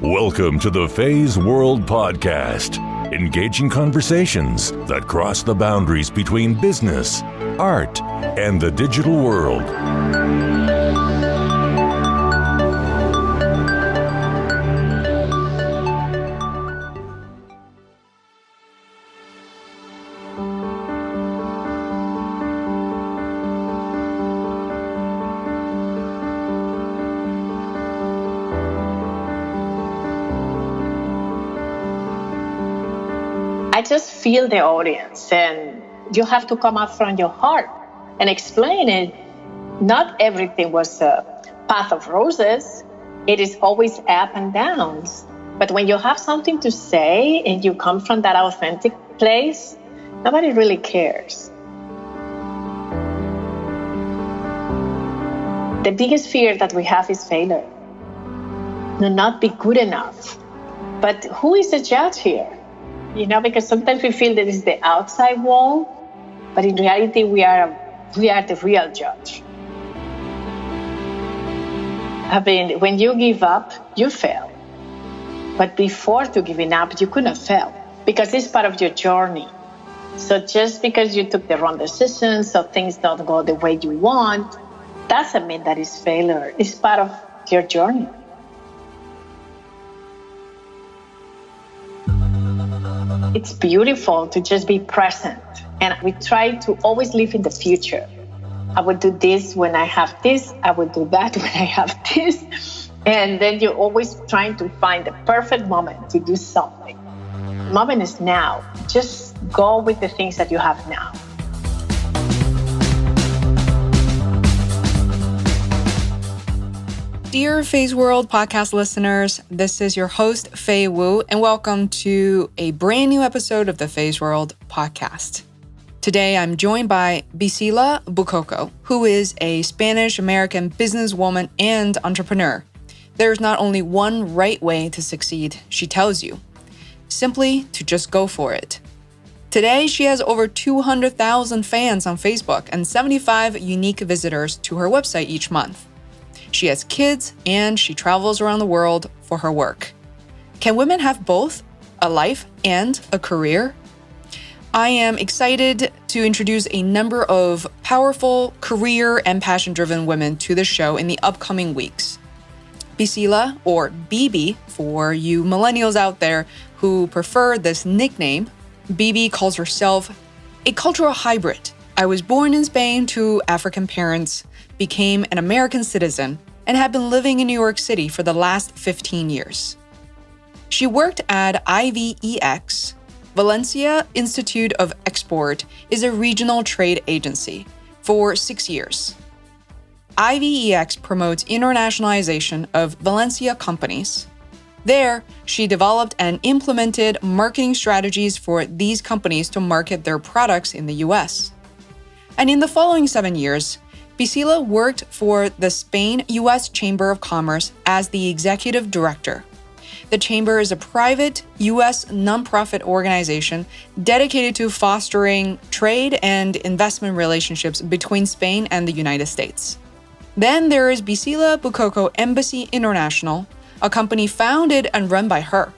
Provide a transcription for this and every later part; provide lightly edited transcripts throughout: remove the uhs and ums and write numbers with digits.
Welcome to the Feisworld Podcast, engaging conversations that cross the boundaries between business, art, and the digital world. I just feel the audience, and you have to come out from your heart and explain it. Not everything was a path of roses. It is always up and downs. But when you have something to say and you come from that authentic place, nobody really cares. The biggest fear that we have is failure. Do not be good enough. But who is the judge here? Because sometimes we feel that it's the outside wall, but in reality, we are the real judge. When you give up, you fail. But before to giving up, you couldn't fail because it's part of your journey. So just because you took the wrong decisions or things don't go the way you want, doesn't mean that it's failure. It's part of your journey. It's beautiful to just be present. And we try to always live in the future. I would do this when I have this. I would do that when I have this. And then you're always trying to find the perfect moment to do something. The moment is now. Just go with the things that you have now. Dear Feisworld Podcast listeners, this is your host, Fei Wu, and welcome to a brand new episode of the Feisworld Podcast. Today, I'm joined by Bisila Bokoko, who is a Spanish-American businesswoman and entrepreneur. There's not only one right way to succeed, she tells you. Simply to just go for it. Today, she has over 200,000 fans on Facebook and 75 unique visitors to her website each month. She has kids, and she travels around the world for her work. Can women have both a life and a career? I am excited to introduce a number of powerful, career and passion-driven women to the show in the upcoming weeks. Bisila, or Bibi, for you millennials out there who prefer this nickname, Bibi calls herself a cultural hybrid. I was born in Spain to African parents, became an American citizen, and have been living in New York City for the last 15 years. She worked at IVEX. Valencia Institute of Export is a regional trade agency for 6 years. IVEX promotes internationalization of Valencia companies. There, she developed and implemented marketing strategies for these companies to market their products in the US. And in the following 7 years, Bisila worked for the Spain-US Chamber of Commerce as the executive director. The chamber is a private US nonprofit organization dedicated to fostering trade and investment relationships between Spain and the United States. Then there is Bisila Bokoko Embassy International, a company founded and run by her.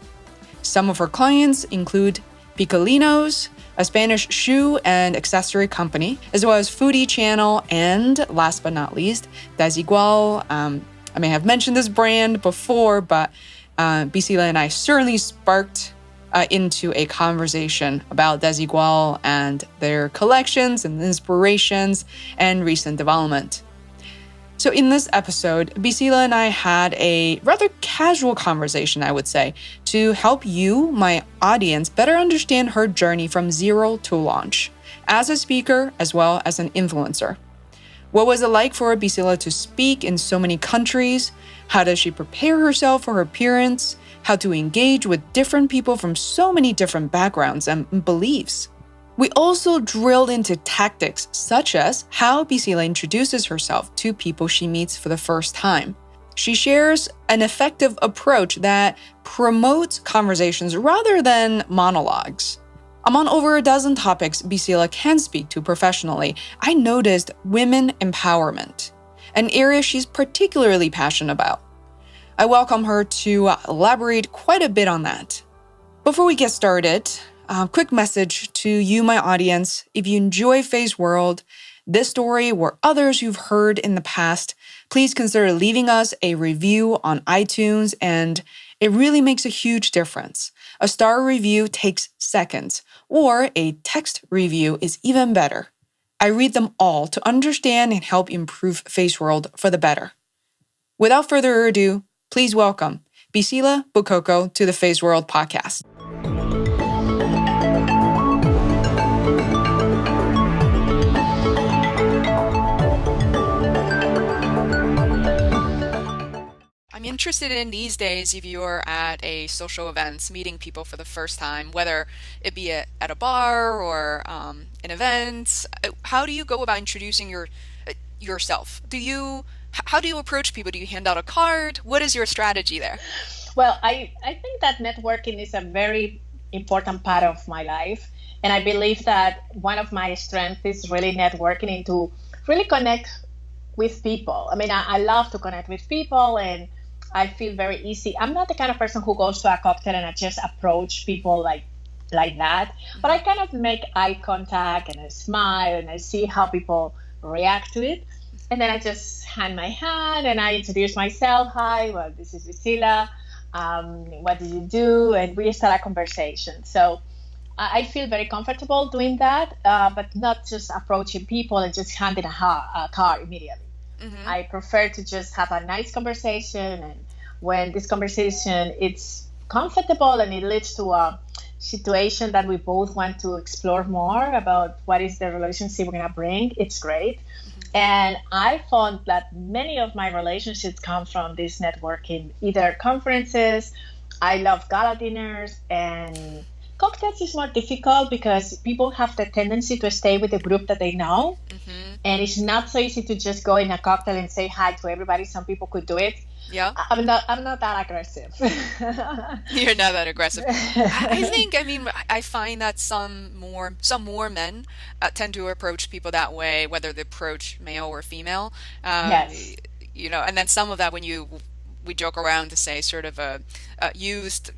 Some of her clients include Picolinos, a Spanish shoe and accessory company, as well as Foodie Channel, and last but not least, Desigual. I may have mentioned this brand before, but Bisila and I certainly sparked into a conversation about Desigual and their collections and inspirations and recent development. So in this episode, Bisila and I had a rather casual conversation, I would say, to help you, my audience, better understand her journey from zero to launch, as a speaker as well as an influencer. What was it like for Bisila to speak in so many countries? How does she prepare herself for her appearance? How to engage with different people from so many different backgrounds and beliefs? We also drilled into tactics such as how Bisila introduces herself to people she meets for the first time. She shares an effective approach that promotes conversations rather than monologues. Among over a dozen topics Bisila can speak to professionally, I noticed women empowerment, an area she's particularly passionate about. I welcome her to elaborate quite a bit on that. Before we get started, a quick message to you, my audience. If you enjoy Fei's World, this story, or others you've heard in the past, please consider leaving us a review on iTunes, and it really makes a huge difference. A star review takes seconds, or a text review is even better. I read them all to understand and help improve Fei's World for the better. Without further ado, please welcome Bisila Bokoko to the Feisworld Podcast. I'm interested in these days if you're at a social event, meeting people for the first time, whether it be at a bar or an event. How do you go about introducing yourself? How do you approach people? Do you hand out a card? What is your strategy there? Well, I think that networking is a very important part of my life. And I believe that one of my strengths is really networking and to really connect with people. I mean, I love to connect with people and I feel very easy. I'm not the kind of person who goes to a cocktail and I just approach people like that. But I kind of make eye contact and I smile and I see how people react to it. And then I just hand my hand and I introduce myself. Hi, well, this is Bisila. What do you do? And we start a conversation. So I feel very comfortable doing that, but not just approaching people and just handing a card immediately. Mm-hmm. I prefer to just have a nice conversation, and when this conversation it's comfortable and it leads to a situation that we both want to explore more about what is the relationship we're going to bring, it's great. Mm-hmm. And I found that many of my relationships come from this networking, either conferences. I love gala dinners, and cocktails is more difficult because people have the tendency to stay with the group that they know. Mm-hmm. And it's not so easy to just go in a cocktail and say hi to everybody. Some people could do it. Yeah. I'm not that aggressive. You're not that aggressive. I find that some more men tend to approach people that way, whether they approach male or female. Yes. And then some of that we joke around to say sort of a used,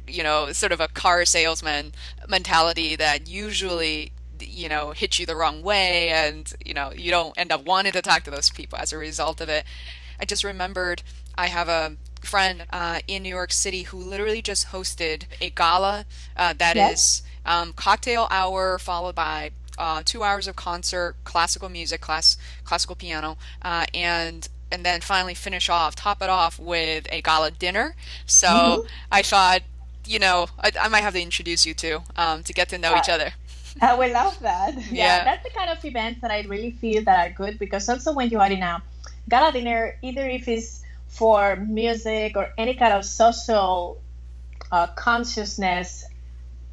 sort of a car salesman mentality that usually, hits you the wrong way, and, you don't end up wanting to talk to those people as a result of it. I just remembered I have a friend in New York City who literally just hosted a gala that is cocktail hour followed by 2 hours of concert, classical music, classical piano, and then finally top it off with a gala dinner. So mm-hmm. I thought, I might have to introduce you to get to know each other. I would love that. Yeah, that's the kind of events that I really feel that are good, because also when you are in a gala dinner, either if it's for music or any kind of social consciousness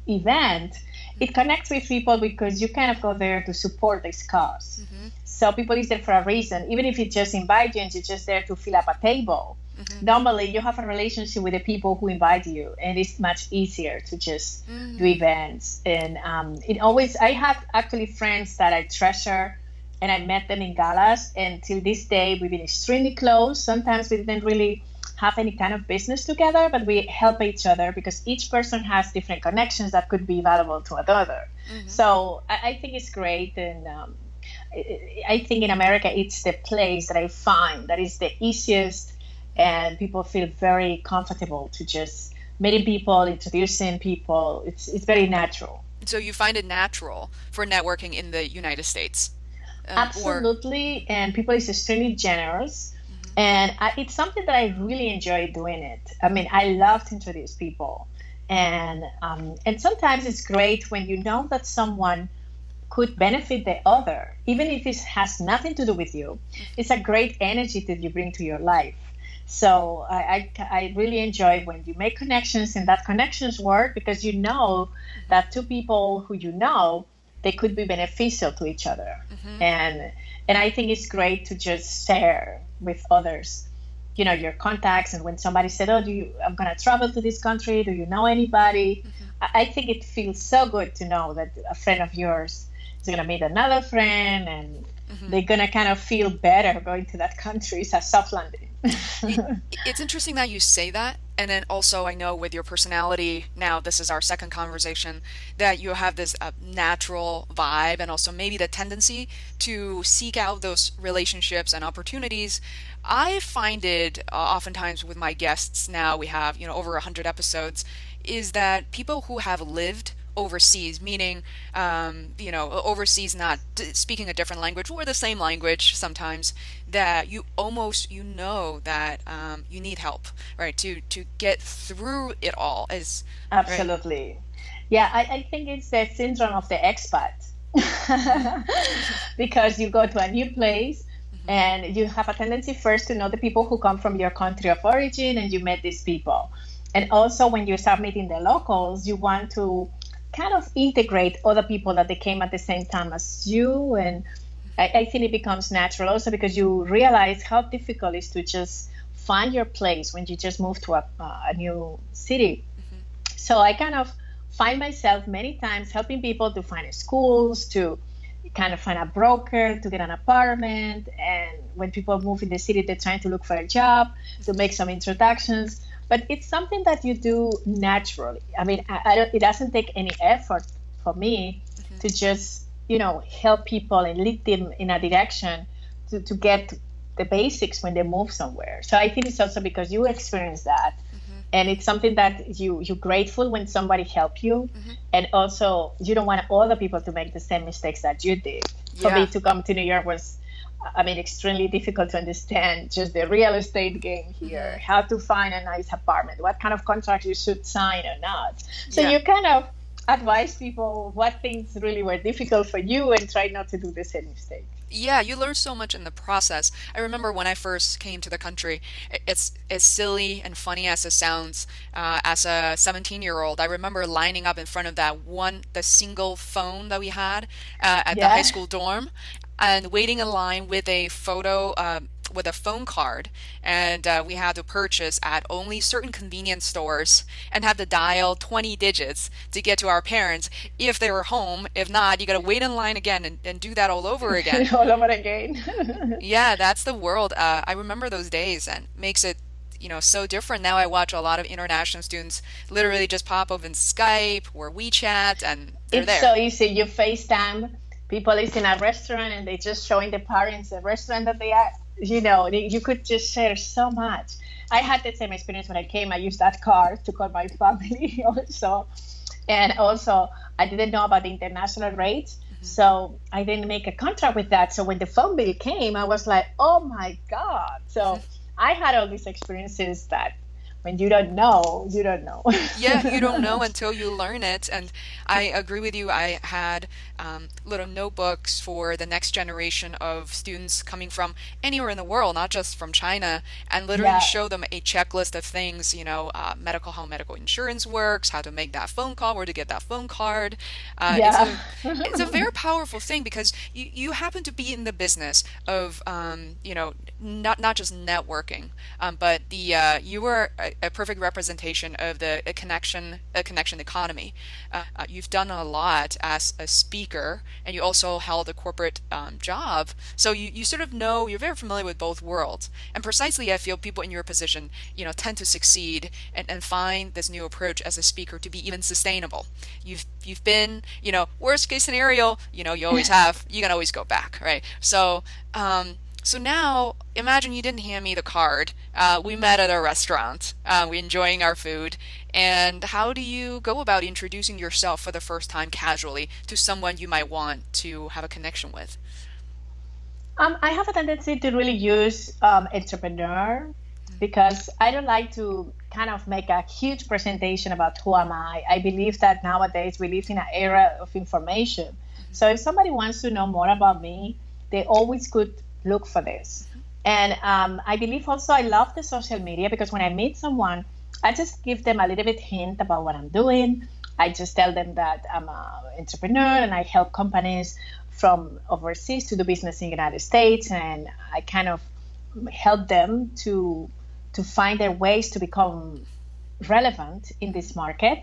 event, it connects with people because you kind of go there to support this cause. Mm-hmm. So people is there for a reason. Even if it just invite you and you're just there to fill up a table, mm-hmm. normally you have a relationship with the people who invite you, and it's much easier to just do events. And I have actually friends that I treasure, and I met them in galas, and till this day we've been extremely close. Sometimes we didn't really have any kind of business together, but we help each other because each person has different connections that could be valuable to another. Mm-hmm. So I think it's great, and I think in America it's the place that I find that is the easiest, and people feel very comfortable to just meeting people, introducing people. It's very natural. So you find it natural for networking in the United States? Absolutely, and people is extremely generous, mm-hmm. and it's something that I really enjoy doing it. I mean, I love to introduce people, and sometimes it's great when you know that someone could benefit the other, even if it has nothing to do with you. It's a great energy that you bring to your life. So I really enjoy when you make connections and that connections work, because you know that two people who you know, they could be beneficial to each other. Mm-hmm. And I think it's great to just share with others, you know, your contacts. And when somebody said, I'm going to travel to this country, do you know anybody? Mm-hmm. I think it feels so good to know that a friend of yours is going to meet another friend, and mm-hmm. they're going to kind of feel better going to that country. It's a soft landing. It's interesting that you say that. And then also, I know with your personality, now this is our second conversation, that you have this natural vibe and also maybe the tendency to seek out those relationships and opportunities. I find it oftentimes with my guests now, we have, over 100 episodes, is that people who have lived overseas, meaning, overseas, not speaking a different language or the same language sometimes, that you almost, that you need help, right, to get through it all. Absolutely. Right? Yeah, I think it's the syndrome of the expat. Because you go to a new place and you have a tendency first to know the people who come from your country of origin, and you met these people. And also when you start meeting the locals, you want to kind of integrate other people that they came at the same time as you. And I think it becomes natural also because you realize how difficult it is to just find your place when you just move to a new city. So I kind of find myself many times helping people to find schools, to kind of find a broker, to get an apartment. And when people move in the city, they're trying to look for a job, to make some introductions. But it's something that you do naturally. I mean, it doesn't take any effort for me to just, help people and lead them in a direction to get the basics when they move somewhere. So I think it's also because you experience that. And it's something that you're grateful when somebody helped you. And also, you don't want other people to make the same mistakes that you did. For me to come to New York was, extremely difficult to understand just the real estate game here, how to find a nice apartment, what kind of contract you should sign or not. So you kind of advise people what things really were difficult for you and try not to do the same mistake. Yeah, you learn so much in the process. I remember when I first came to the country, it's as silly and funny as it sounds. As a 17-year-old, I remember lining up in front of the single phone that we had at the high school dorm, and waiting in line with a photo, with a phone card, and we had to purchase at only certain convenience stores and have to dial 20 digits to get to our parents if they were home. If not, you got to wait in line again and do that all over again. All over again. Yeah, that's the world. I remember those days, and makes it so different. Now I watch a lot of international students literally just pop up in Skype or WeChat, and they're there. It's so easy. You FaceTime. People is in a restaurant and they just showing the parents the restaurant that they are. You could just share so much. I had the same experience when I came. I used that card to call my family also. And also, I didn't know about the international rates. So I didn't make a contract with that. So when the phone bill came, I was like, oh my God. So I had all these experiences that when you don't know, you don't know. Yeah, you don't know until you learn it. And I agree with you. I had little notebooks for the next generation of students coming from anywhere in the world, not just from China, and literally show them a checklist of things, how medical insurance works, how to make that phone call, where to get that phone card. It's a very powerful thing because you happen to be in the business of, not just networking, but you were a perfect representation of the connection economy. You've done a lot as a speaker, and you also held a corporate job. So you sort of know, you're very familiar with both worlds. And precisely, I feel people in your position, tend to succeed and find this new approach as a speaker to be even sustainable. You've been, worst case scenario, you always have, you can always go back, right? So now, imagine you didn't hand me the card. We met at a restaurant. We're enjoying our food. And how do you go about introducing yourself for the first time casually to someone you might want to have a connection with? I have a tendency to really use entrepreneur because I don't like to kind of make a huge presentation about who am I. I believe that nowadays we live in an era of information. So if somebody wants to know more about me, they always could look for this. And I believe also I love the social media because when I meet someone, I just give them a little bit hint about what I'm doing. I just tell them that I'm an entrepreneur and I help companies from overseas to do business in the United States. And I kind of help them to find their ways to become relevant in this market.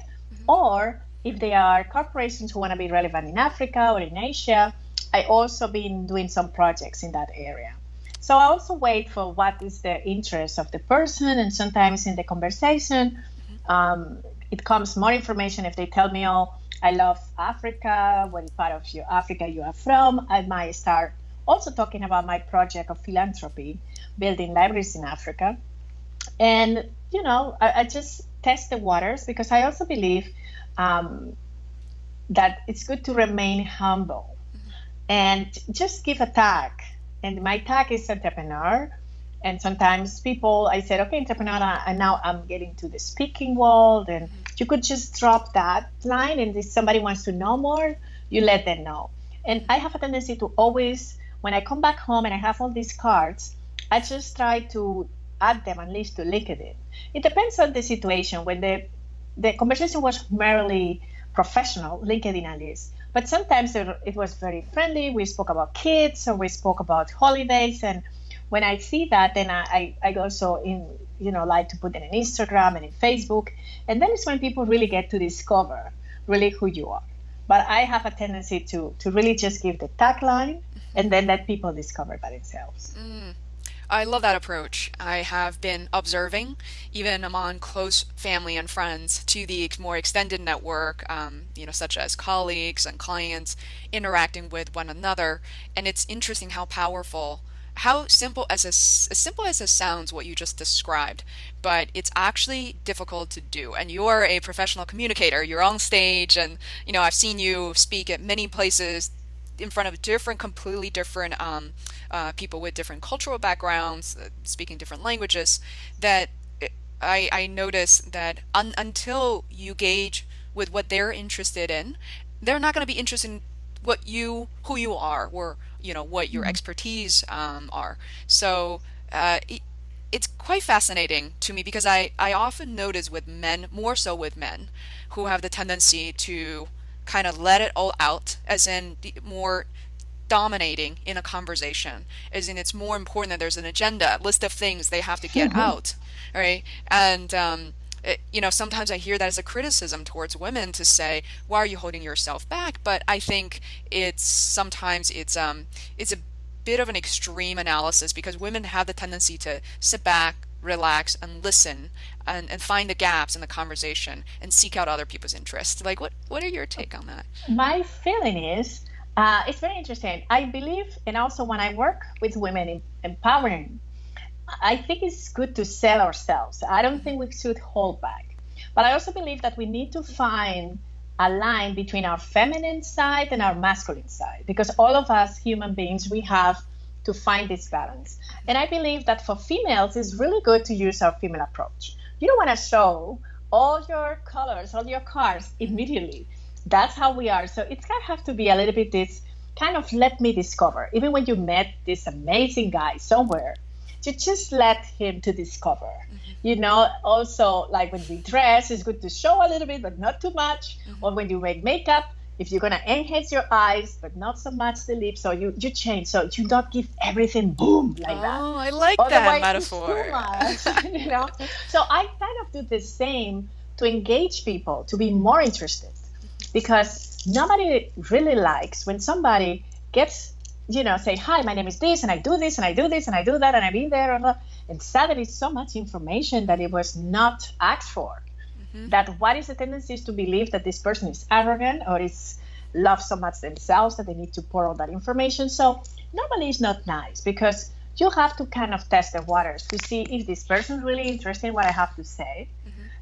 Or if they are corporations who want to be relevant in Africa or in Asia, I also been doing some projects in that area. So I also wait for what is the interest of the person, and sometimes in the conversation, it comes more information if they tell me, "Oh, I love Africa. What part of Africa you are from?" I might start also talking about my project of philanthropy, building libraries in Africa. And, I just test the waters, because I also believe that it's good to remain humble and just give a tag. And my tag is entrepreneur. And sometimes I said, okay, entrepreneur, and now I'm getting to the speaking world. And you could just drop that line. And if somebody wants to know more, you let them know. And I have a tendency to always, when I come back home and I have all these cards, I just try to add them at least to LinkedIn. It depends on the situation. When the conversation was merely professional, LinkedIn at least. But sometimes it was very friendly. We spoke about kids, or we spoke about holidays. And when I see that, then I also like to put it in Instagram and in Facebook. And then it's when people really get to discover really who you are. But I have a tendency to really just give the tagline and then let people discover by themselves. I love that approach. I have been observing, even among close family and friends, to the more extended network, such as colleagues and clients interacting with one another. And it's interesting how powerful, how simple as it sounds, what you just described, but it's actually difficult to do. And you're a professional communicator. You're on stage, and I've seen you speak at many places in front of completely different people with different cultural backgrounds, speaking different languages, that I notice that until you gauge with what they're interested in, they're not going to be interested in who you are, or what your expertise are. So it's quite fascinating to me, because I often notice with men, more so with men, who have the tendency to kind of let it all out, as in more dominating in a conversation, as in it's more important that there's an agenda, a list of things they have to get out, right? And sometimes I hear that as a criticism towards women, to say, why are you holding yourself back? But I think sometimes it's a bit of an extreme analysis, because women have the tendency to sit back, relax, and listen, and find the gaps in the conversation and seek out other people's interests. Like, what are your take on that? My feeling is, it's very interesting. I believe, and also when I work with women in empowering, I think it's good to sell ourselves. I don't think we should hold back. But I also believe that we need to find a line between our feminine side and our masculine side, because all of us human beings, we have to find this balance. And I believe that for females, it's really good to use our female approach. You don't want to show all your colors, all your cards immediately. That's how we are. So it's going to have to be a little bit this kind of let me discover. Even when you met this amazing guy somewhere, you just let him to discover. Also, like when we dress, it's good to show a little bit, but not too much. Or when you make makeup, if you're going to enhance your eyes, but not so much the lips, so you change. So you don't give everything boom like that. Oh, I like that metaphor. It's too much, So I kind of do the same to engage people, to be more interested. Because nobody really likes when somebody gets, say, hi, my name is this, and I do this, and I do this, and I do that, and I've been there, and suddenly so much information that it was not asked for. That what is the tendency is to believe that this person is arrogant, or is love so much themselves that they need to pour all that information. So normally it's not nice, because you have to kind of test the waters to see if this person is really interested in what I have to say.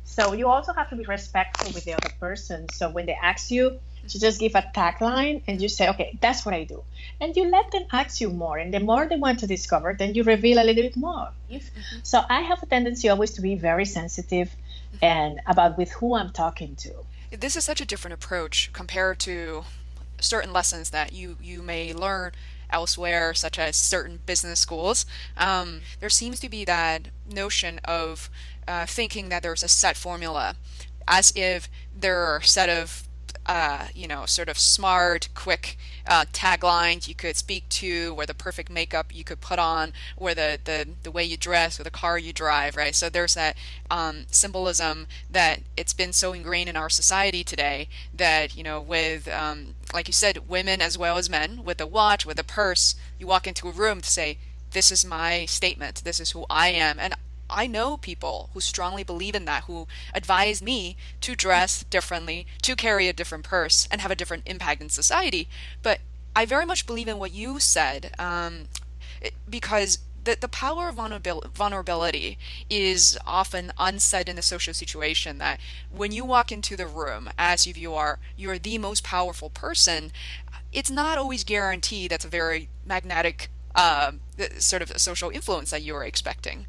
So you also have to be respectful with the other person. So when they ask you, you just give a tagline and you say, okay, that's what I do. And you let them ask you more. And the more they want to discover, then you reveal a little bit more. So I have a tendency always to be very sensitive and about with who I'm talking to. This is such a different approach compared to certain lessons that you may learn elsewhere, such as certain business schools. There seems to be that notion of thinking that there's a set formula, as if there are a set of sort of smart, quick taglines you could speak to, or the perfect makeup you could put on, or the way you dress, or the car you drive, right? So there's that symbolism that it's been so ingrained in our society today that, with, like you said, women as well as men, with a watch, with a purse, you walk into a room to say, this is my statement, this is who I am. And I know people who strongly believe in that, who advise me to dress differently, to carry a different purse, and have a different impact in society. But I very much believe in what you said, because the power of vulnerability is often unsaid in a social situation, that when you walk into the room as if you're the most powerful person, it's not always guaranteed that's a very magnetic sort of social influence that you're expecting.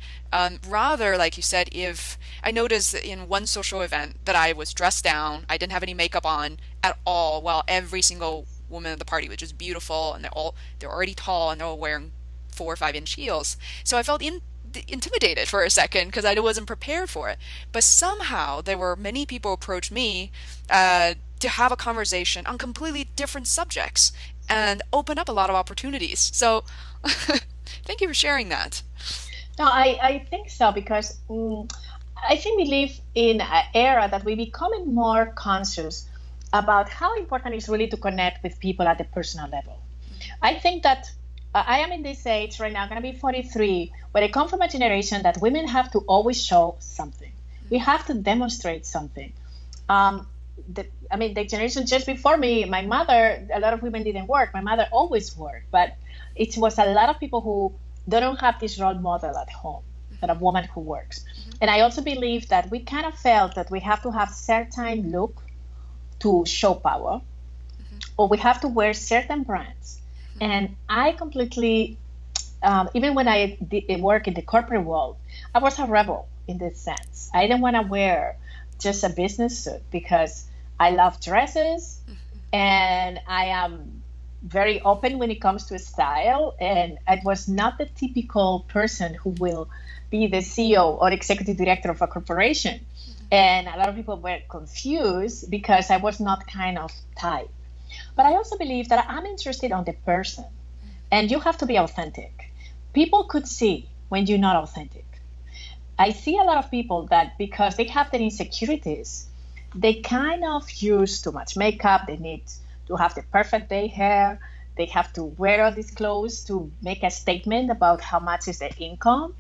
Rather, like you said, if I noticed in one social event that I was dressed down, I didn't have any makeup on at all, while every single woman at the party was just beautiful, and they're already tall, and they're all wearing 4 or 5 inch heels. So I felt intimidated for a second because I wasn't prepared for it. But somehow there were many people approach me to have a conversation on completely different subjects and open up a lot of opportunities. So thank you for sharing that. No, I think so, because I think we live in an era that we're becoming more conscious about how important it is really to connect with people at the personal level. I think that I am in this age right now, I'm going to be 43, but I come from a generation that women have to always show something. We have to demonstrate something. The generation just before me, my mother, a lot of women didn't work. My mother always worked, but it was a lot of people who don't have this role model at home, that a woman who works. And I also believe that we kind of felt that we have to have certain look to show power, or we have to wear certain brands. And I completely, even when I did work in the corporate world, I was a rebel in this sense. I didn't want to wear just a business suit because I love dresses, and I am very open when it comes to style. And I was not the typical person who will be the CEO or executive director of a corporation. And a lot of people were confused because I was not kind of type. But I also believe that I'm interested on the person, and you have to be authentic. People could see when you're not authentic. I see a lot of people that because they have their insecurities, they kind of use too much makeup. They need to have the perfect day hair. They have to wear all these clothes to make a statement about how much is their income.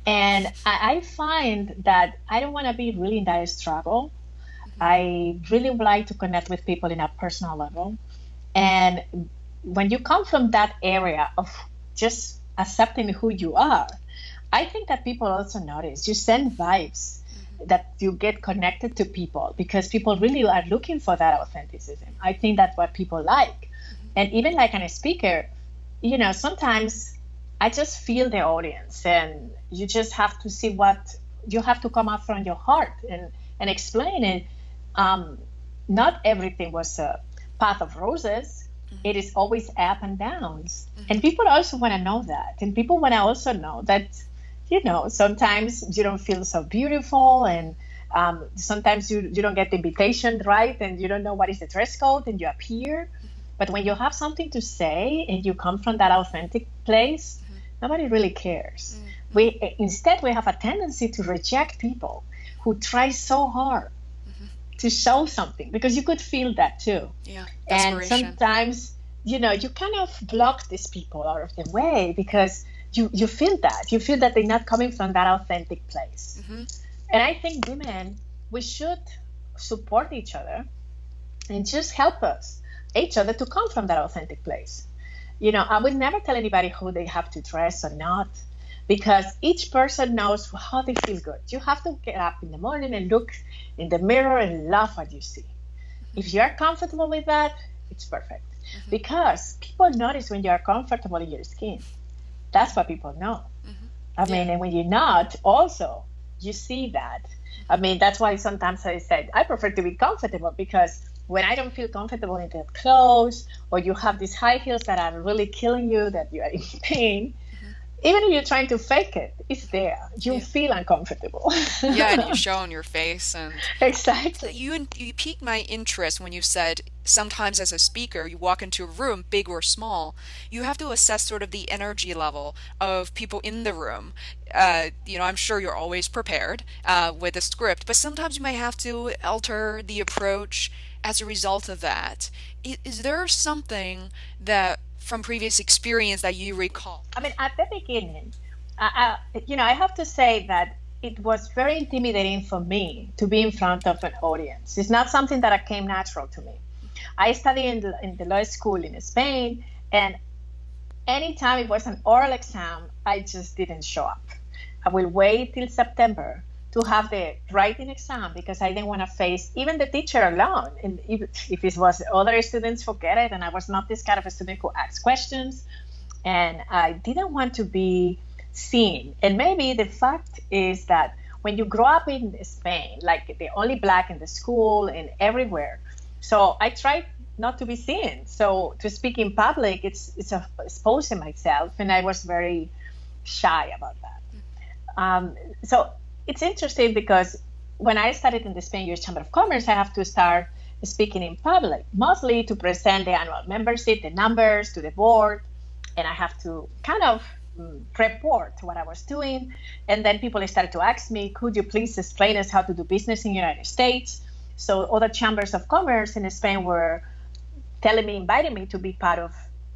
And I find that I don't want to be really in that struggle. I really would like to connect with people in a personal level. And when you come from that area of just accepting who you are, I think that people also notice. You send vibes that you get connected to people because people really are looking for that authenticism. I think that's what people like. And even like a speaker, sometimes I just feel the audience, and you just have to see what you have to come out from your heart and explain it. Not everything was a path of roses. It is always up and downs. And people also want to know that. And people want to also know that, sometimes you don't feel so beautiful, and sometimes you don't get the invitation right, and you don't know what is the dress code, and you appear. But when you have something to say and you come from that authentic place, nobody really cares. Instead, we have a tendency to reject people who try so hard to show something, because you could feel that too. Yeah, and sometimes, you kind of block these people out of the way because you feel that they're not coming from that authentic place. And I think women, we should support each other and just help each other to come from that authentic place. I would never tell anybody how they have to dress or not, because each person knows how they feel good. You have to get up in the morning and look in the mirror and love what you see. If you're comfortable with that, it's perfect. Because people notice when you are comfortable in your skin. That's what people know. And when you're not, also, you see that. That's why sometimes I said, I prefer to be comfortable, because when I don't feel comfortable in the clothes, or you have these high heels that are really killing you, that you are in pain, even if you're trying to fake it, it's there. You feel uncomfortable. And you show on your face. And exactly. You piqued my interest when you said sometimes as a speaker, you walk into a room, big or small, you have to assess sort of the energy level of people in the room. I'm sure you're always prepared with a script, but sometimes you might have to alter the approach as a result of that. Is there something that from previous experience that you recall? I mean, at the beginning, I have to say that it was very intimidating for me to be in front of an audience. It's not something that came natural to me. I studied in the law school in Spain, and anytime it was an oral exam, I just didn't show up. I will wait till September to have the writing exam because I didn't want to face even the teacher alone. And if it was other students, forget it. And I was not this kind of a student who asks questions. And I didn't want to be seen. And maybe the fact is that when you grow up in Spain, like the only Black in the school and everywhere, so I tried not to be seen. So to speak in public, it's exposing myself, and I was very shy about that. So it's interesting because when I started in the Spain U.S. Chamber of Commerce, I have to start speaking in public, mostly to present the annual membership, the numbers to the board, and I have to kind of report what I was doing. And then people started to ask me, could you please explain us how to do business in the United States? So other chambers of commerce in Spain were inviting me to be part of,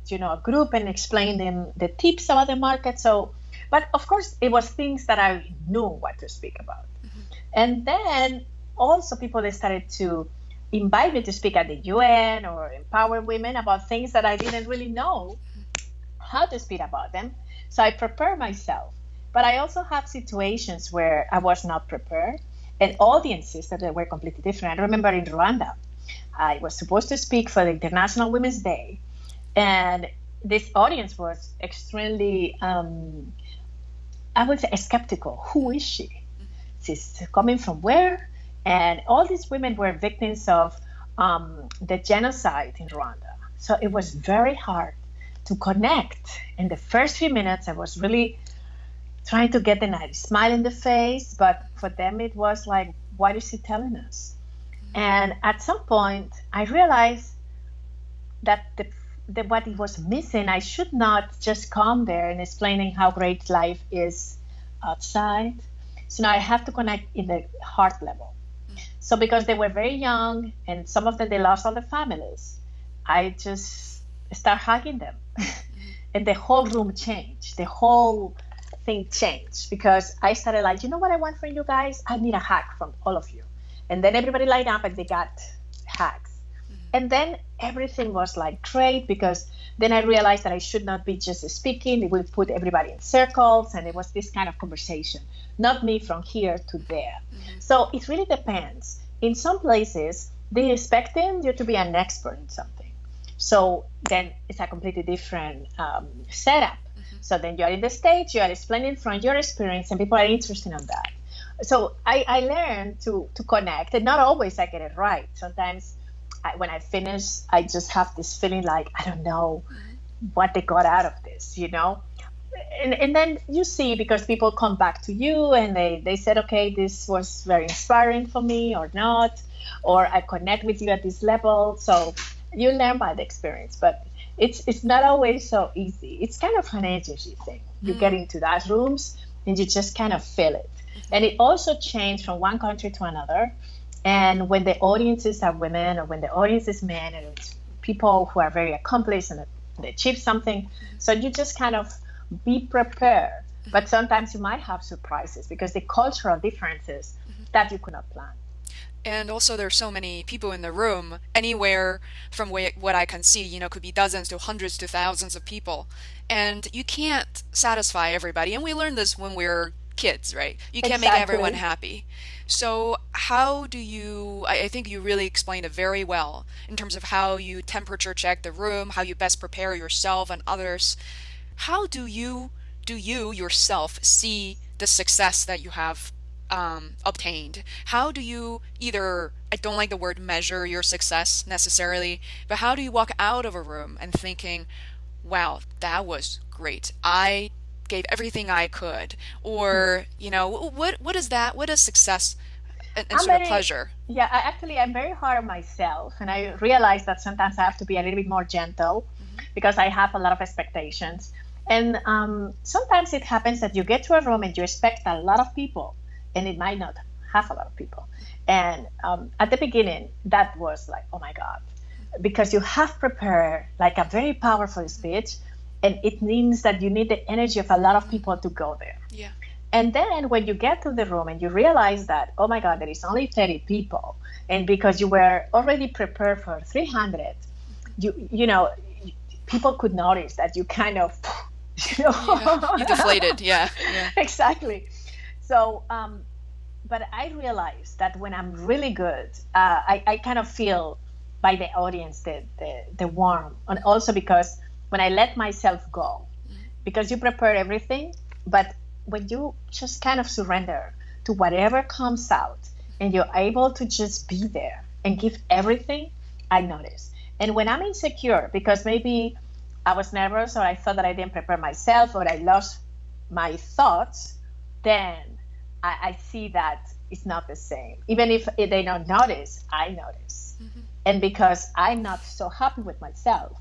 a group and explain them the tips about the market. So, but of course, it was things that I knew what to speak about. Mm-hmm. And then also people, they started to invite me to speak at the UN or empower women about things that I didn't really know how to speak about them. So I prepare myself. But I also have situations where I was not prepared, and audiences that were completely different. I remember in Rwanda, I was supposed to speak for the International Women's Day, and this audience was extremely, I would say, skeptical. Who is she? She's coming from where? And all these women were victims of the genocide in Rwanda. So it was very hard to connect. In the first few minutes, I was really trying to get the nice smile in the face, but for them it was like, what is she telling us? And at some point, I realized that what it was missing, I should not just come there and explaining how great life is outside. So now I have to connect in the heart level. So because they were very young, and some of them, they lost all their families, I just start hugging them. And the whole room changed. The whole thing changed because I started like, you know what I want from you guys? I need a hug from all of you. And then everybody lined up and they got hugs. Mm-hmm. And then everything was like great because then I realized that I should not be just speaking. It would put everybody in circles, and it was this kind of conversation, not me from here to there. Mm-hmm. So it really depends. In some places, they expecting you to be an expert in something. So then it's a completely different setup. Mm-hmm. So then you're in the stage, you are explaining from your experience, and people are interested in that. So I learned to connect, and not always I get it right. Sometimes when I finish, I just have this feeling like, I don't know what they got out of this, And then you see, because people come back to you and they said, okay, this was very inspiring for me or not, or I connect with you at this level. So you learn by the experience, but it's not always so easy. It's kind of an agency thing. You get into that rooms and you just kind of feel it. And it also changed from one country to another. And when the audiences are women, or when the audience is men, and it's people who are very accomplished and they achieve something, so you just kind of be prepared. But sometimes you might have surprises because the cultural differences that you could not plan. And also there's so many people in the room, anywhere from what I can see, could be dozens to hundreds to thousands of people. And you can't satisfy everybody. And we learned this when we're kids, right? You can't make everyone happy. So how do you, I think you really explained it very well in terms of how you temperature check the room, how you best prepare yourself and others. How do you yourself see the success that you have obtained? How do you either, I don't like the word measure your success necessarily, but how do you walk out of a room and thinking, wow, that was great. I gave everything I could, or what is that? What does success and sort of pleasure. Yeah, I'm very hard on myself, and I realize that sometimes I have to be a little bit more gentle because I have a lot of expectations. And sometimes it happens that you get to a room and you expect a lot of people, and it might not have a lot of people. And at the beginning, that was like, oh my God, because you have prepared like a very powerful speech, and it means that you need the energy of a lot of people to go there. Yeah. And then when you get to the room and you realize that, oh my God, there is only 30 people, and because you were already prepared for 300, you know, people could notice that you kind of, you deflated. Yeah. Exactly. So, but I realized that when I'm really good, I kind of feel by the audience the warmth, and also because when I let myself go, because you prepare everything, but when you just kind of surrender to whatever comes out and you're able to just be there and give everything, I notice. And when I'm insecure, because maybe I was nervous or I thought that I didn't prepare myself or I lost my thoughts, then I see that it's not the same. Even if they don't notice, I notice. And because I'm not so happy with myself,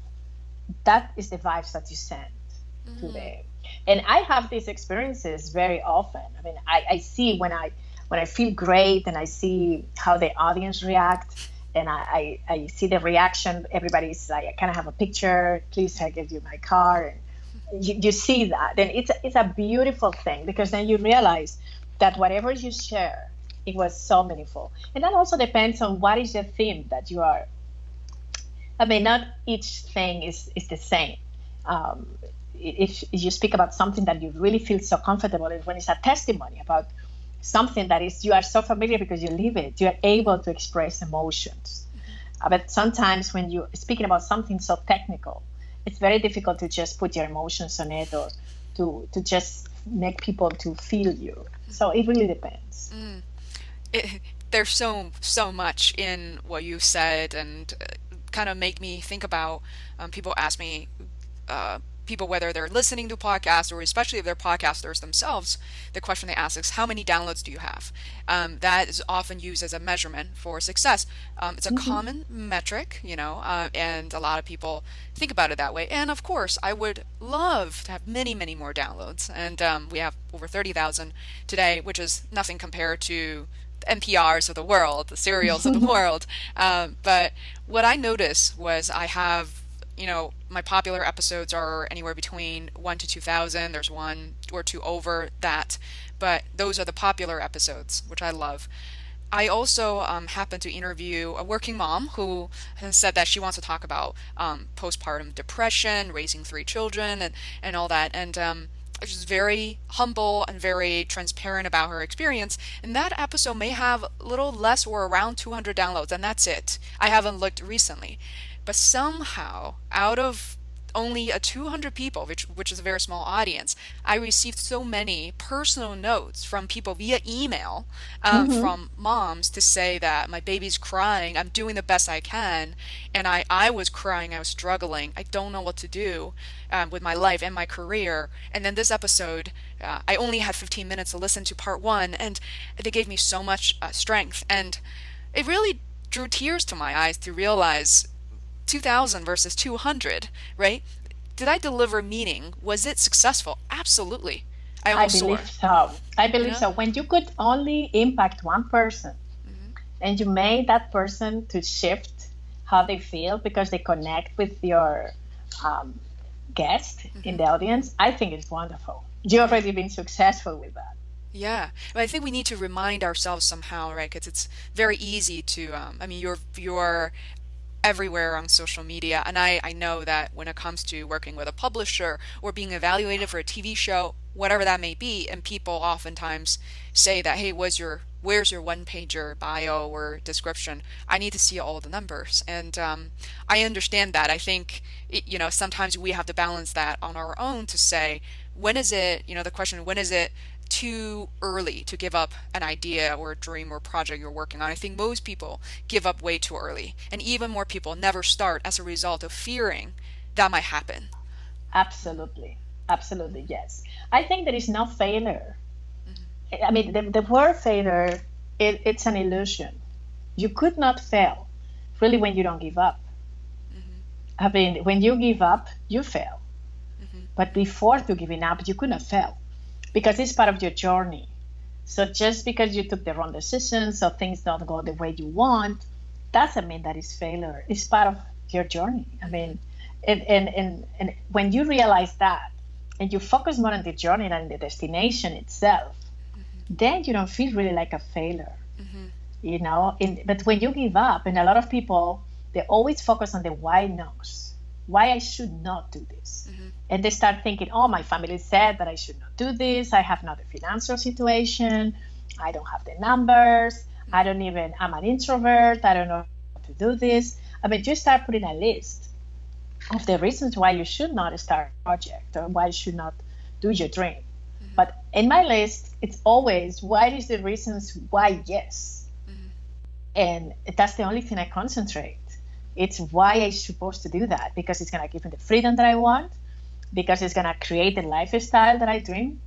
that is the vibes that you send to them. And I have these experiences very often. I mean, I see when I feel great and I see how the audience react, and I see the reaction. Everybody's like, I kind of have a picture. Please, I give you my card. And you see that. And it's a beautiful thing, because then you realize that whatever you share, it was so meaningful. And that also depends on what is the theme that you are. I mean, not each thing is the same. If you speak about something that you really feel so comfortable in, when it's a testimony about something that is you are so familiar because you live it, you are able to express emotions. But sometimes when you're speaking about something so technical, it's very difficult to just put your emotions on it, or to just make people to feel you. So it really depends. There's so much in what you said, and kind of make me think about people ask me, people, whether they're listening to podcasts or especially if they're podcasters themselves, the question they ask is, how many downloads do you have? That is often used as a measurement for success. It's a common metric, and a lot of people think about it that way. And of course, I would love to have many, many more downloads. And we have over 30,000 today, which is nothing compared to the NPRs of the world, the serials of the world. But what I noticed was I have, my popular episodes are anywhere between 1 to 2,000. There's 1 or 2 over that, but those are the popular episodes, which I love. I also happen to interview a working mom who has said that she wants to talk about postpartum depression, raising 3 children, and all that. And she's very humble and very transparent about her experience. And that episode may have a little less or around 200 downloads, and that's it. I haven't looked recently. But somehow, out of only 200 people, which is a very small audience, I received so many personal notes from people via email from moms to say that my baby's crying, I'm doing the best I can, and I was crying, I was struggling, I don't know what to do with my life and my career. And then this episode, I only had 15 minutes to listen to part 1, and they gave me so much strength. And it really drew tears to my eyes to realize 2,000 versus 200, right? Did I deliver meaning? Was it successful? Absolutely. I believe so. I believe so. When you could only impact one person, and you made that person to shift how they feel because they connect with your guest in the audience, I think it's wonderful. You've already been successful with that. Yeah, but I think we need to remind ourselves somehow, right? Because it's very easy to, you're everywhere on social media, and I know that when it comes to working with a publisher or being evaluated for a TV show, whatever that may be, and people oftentimes say that, hey, where's your one-pager bio or description? I need to see all the numbers. And I understand that. I think sometimes we have to balance that on our own to say, when is it, the question, when is it too early to give up an idea or a dream or project you're working on? I think most people give up way too early, and even more people never start as a result of fearing that might happen. Absolutely, yes. I think there is no failure. I mean, the word failure it's an illusion. You could not fail, really, when you don't give up. I mean, when you give up, you fail. But before to giving up, you could not fail because it's part of your journey. So just because you took the wrong decisions or things don't go the way you want, doesn't mean that it's failure. It's part of your journey. I mean, and when you realize that and you focus more on the journey than the destination itself, then you don't feel really like a failure. You know, but when you give up, and a lot of people, they always focus on the why no's, why I should not do this. And they start thinking, oh, my family said that I should not do this. I have not a financial situation. I don't have the numbers. I'm an introvert. I don't know how to do this. I mean, you start putting a list of the reasons why you should not start a project or why you should not do your dream. But in my list, it's always, what is the reasons why yes? And that's the only thing I concentrate. It's why I'm supposed to do that, because it's going to give me the freedom that I want, because it's going to create the lifestyle that I dream,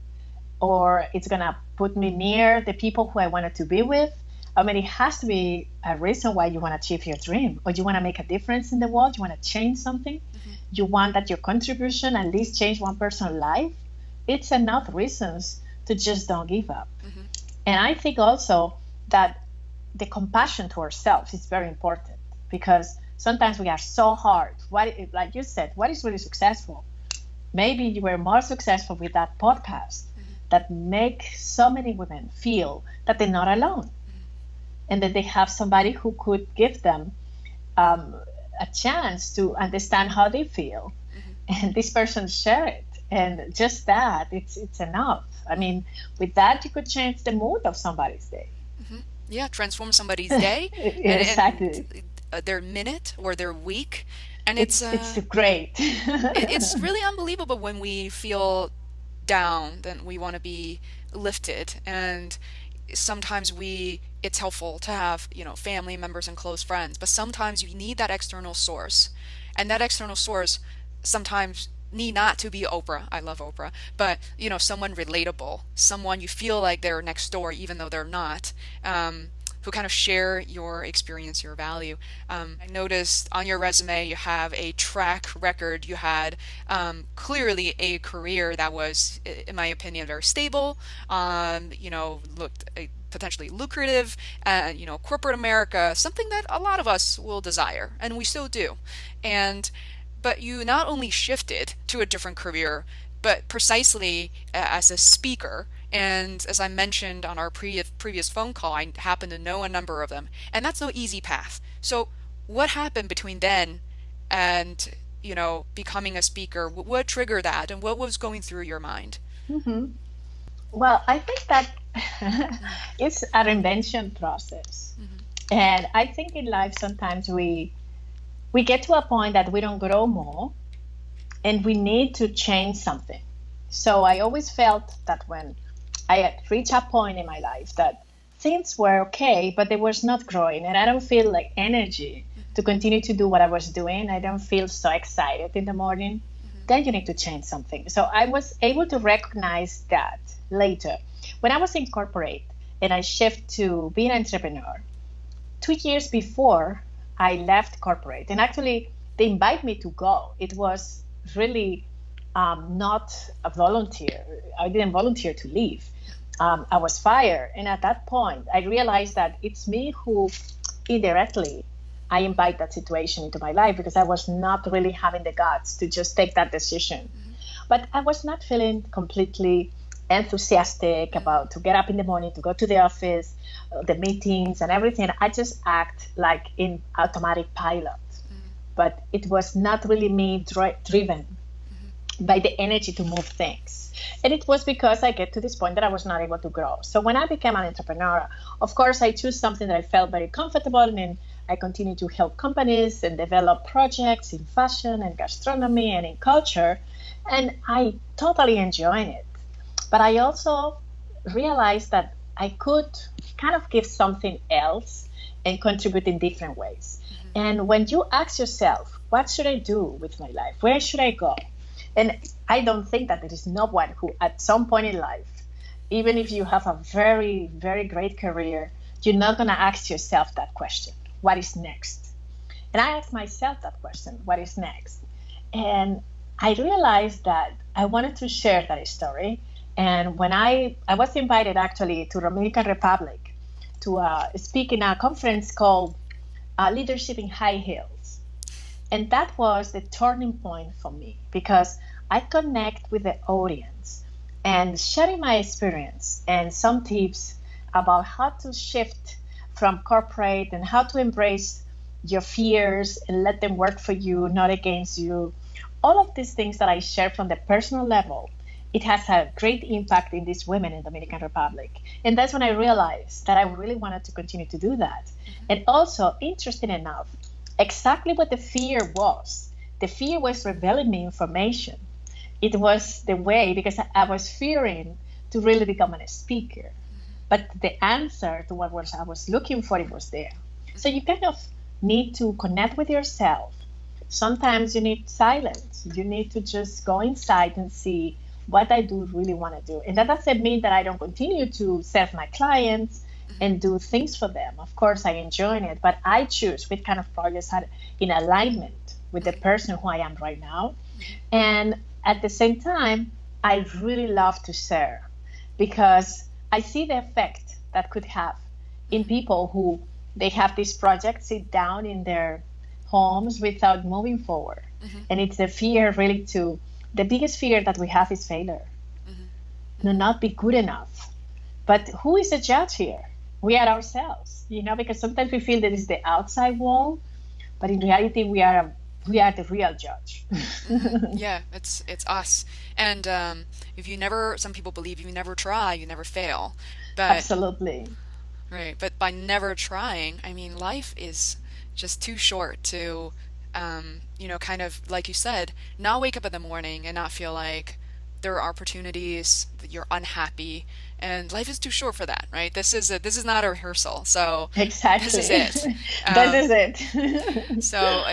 or it's going to put me near the people who I wanted to be with. I mean, it has to be a reason why you want to achieve your dream, or you want to make a difference in the world, you want to change something, you want that your contribution at least change one person's life. It's enough reasons to just don't give up. And I think also that the compassion to ourselves is very important, because sometimes we are so hard. Like you said, what is really successful? Maybe you were more successful with that podcast that make so many women feel that they're not alone, and that they have somebody who could give them a chance to understand how they feel, and this person share it, and just that, it's enough. I mean, with that, you could change the mood of somebody's day. Yeah, transform somebody's day. Exactly. And their minute or their week. And it's great. It's really unbelievable when we feel down, then we want to be lifted. And sometimes it's helpful to have, family members and close friends, but sometimes you need that external source. And that external source sometimes need not to be Oprah. I love Oprah, but someone relatable, someone you feel like they're next door, even though they're not, who kind of share your experience, your value. I noticed on your resume you have a track record. You had clearly a career that was, in my opinion, very stable. Looked potentially lucrative, corporate America, something that a lot of us will desire, and we still do. But you not only shifted to a different career, but precisely as a speaker. And as I mentioned on our previous phone call, I happen to know a number of them. And that's no easy path. So what happened between then and, becoming a speaker? What triggered that? And what was going through your mind? Well, I think that it's a reinvention process. And I think in life sometimes we get to a point that we don't grow more and we need to change something. So I always felt that when I had reached a point in my life that things were okay, but they was not growing, and I don't feel like energy to continue to do what I was doing. I don't feel so excited in the morning. Then you need to change something. So I was able to recognize that later. When I was in corporate and I shifted to being an entrepreneur, 2 years before I left corporate, and actually they invited me to go. It was really not a volunteer. I didn't volunteer to leave. I was fired. And at that point, I realized that it's me who indirectly, I invite that situation into my life, because I was not really having the guts to just take that decision. But I was not feeling completely enthusiastic about to get up in the morning, to go to the office, the meetings and everything. I just act like in automatic pilot. But it was not really me driven by the energy to move things. And it was because I get to this point that I was not able to grow. So when I became an entrepreneur, of course, I chose something that I felt very comfortable in. I continued to help companies and develop projects in fashion and gastronomy and in culture. And I totally enjoyed it. But I also realized that I could kind of give something else and contribute in different ways. And when you ask yourself, what should I do with my life? Where should I go? And I don't think that there is no one who at some point in life, even if you have a very, very great career, you're not going to ask yourself that question, what is next? And I asked myself that question, what is next? And I realized that I wanted to share that story. And when I was invited actually to Dominican Republic to speak in a conference called Leadership in High Heels. And that was the turning point for me because I connect with the audience and sharing my experience and some tips about how to shift from corporate and how to embrace your fears and let them work for you, not against you. All of these things that I share from the personal level, it has a great impact in these women in Dominican Republic. And that's when I realized that I really wanted to continue to do that. Mm-hmm. And also, interesting enough, exactly what the fear was. The fear was revealing me information. It was the way, because I was fearing to really become a speaker. Mm-hmm. But the answer to what I was looking for, it was there. So you kind of need to connect with yourself. Sometimes you need silence. You need to just go inside and see what I do really want to do. And that doesn't mean that I don't continue to serve my clients and do things for them. Of course, I enjoy it, but I choose what kind of projects are in alignment with the person who I am right now. And at the same time, I really love to share because I see the effect that could have in people who they have this project, sit down in their homes without moving forward. Mm-hmm. And it's the fear really the biggest fear that we have is failure. Mm-hmm. To not be good enough. But who is the judge here? We are ourselves, because sometimes we feel that it's the outside wall, but in reality, we are the real judge. Yeah, it's us. And some people believe if you never try, you never fail. But, absolutely. Right. But by never trying, life is just too short to, kind of, like you said, not wake up in the morning and not feel like there are opportunities, that you're unhappy, and life is too short for that, right? This is not a rehearsal, so exactly. This is it. This is it. So,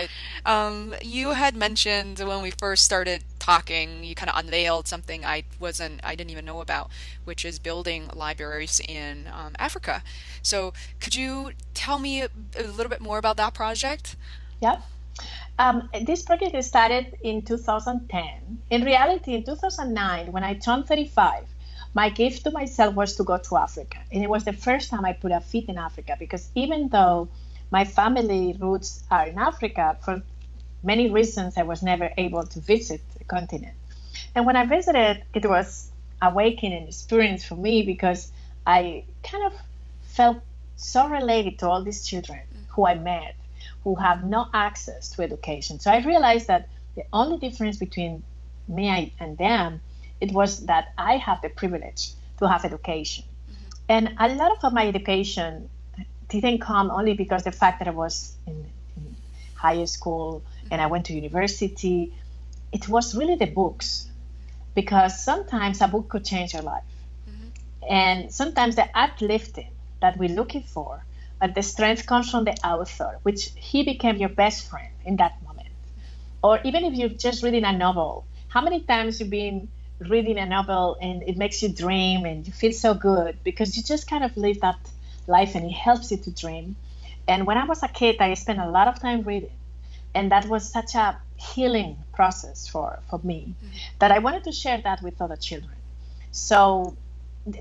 you had mentioned when we first started talking, you kind of unveiled something I didn't even know about, which is building libraries in Africa. So, could you tell me a little bit more about that project? Yeah. This project started in 2010. In reality, in 2009, when I turned 35, my gift to myself was to go to Africa. And it was the first time I put a feet in Africa because even though my family roots are in Africa, for many reasons, I was never able to visit the continent. And when I visited, it was awakening experience for me because I kind of felt so related to all these children who I met, who have no access to education. So I realized that the only difference between me and them, it was that I have the privilege to have education. Mm-hmm. And a lot of my education didn't come only because the fact that I was in high school and I went to university. It was really the books, because sometimes a book could change your life. Mm-hmm. And sometimes the uplifting that we're looking for, but the strength comes from the author, which he became your best friend in that moment. Or even if you're just reading a novel, how many times you've been reading a novel and it makes you dream and you feel so good because you just kind of live that life and it helps you to dream. And when I was a kid, I spent a lot of time reading. And that was such a healing process for me that I wanted to share that with other children. So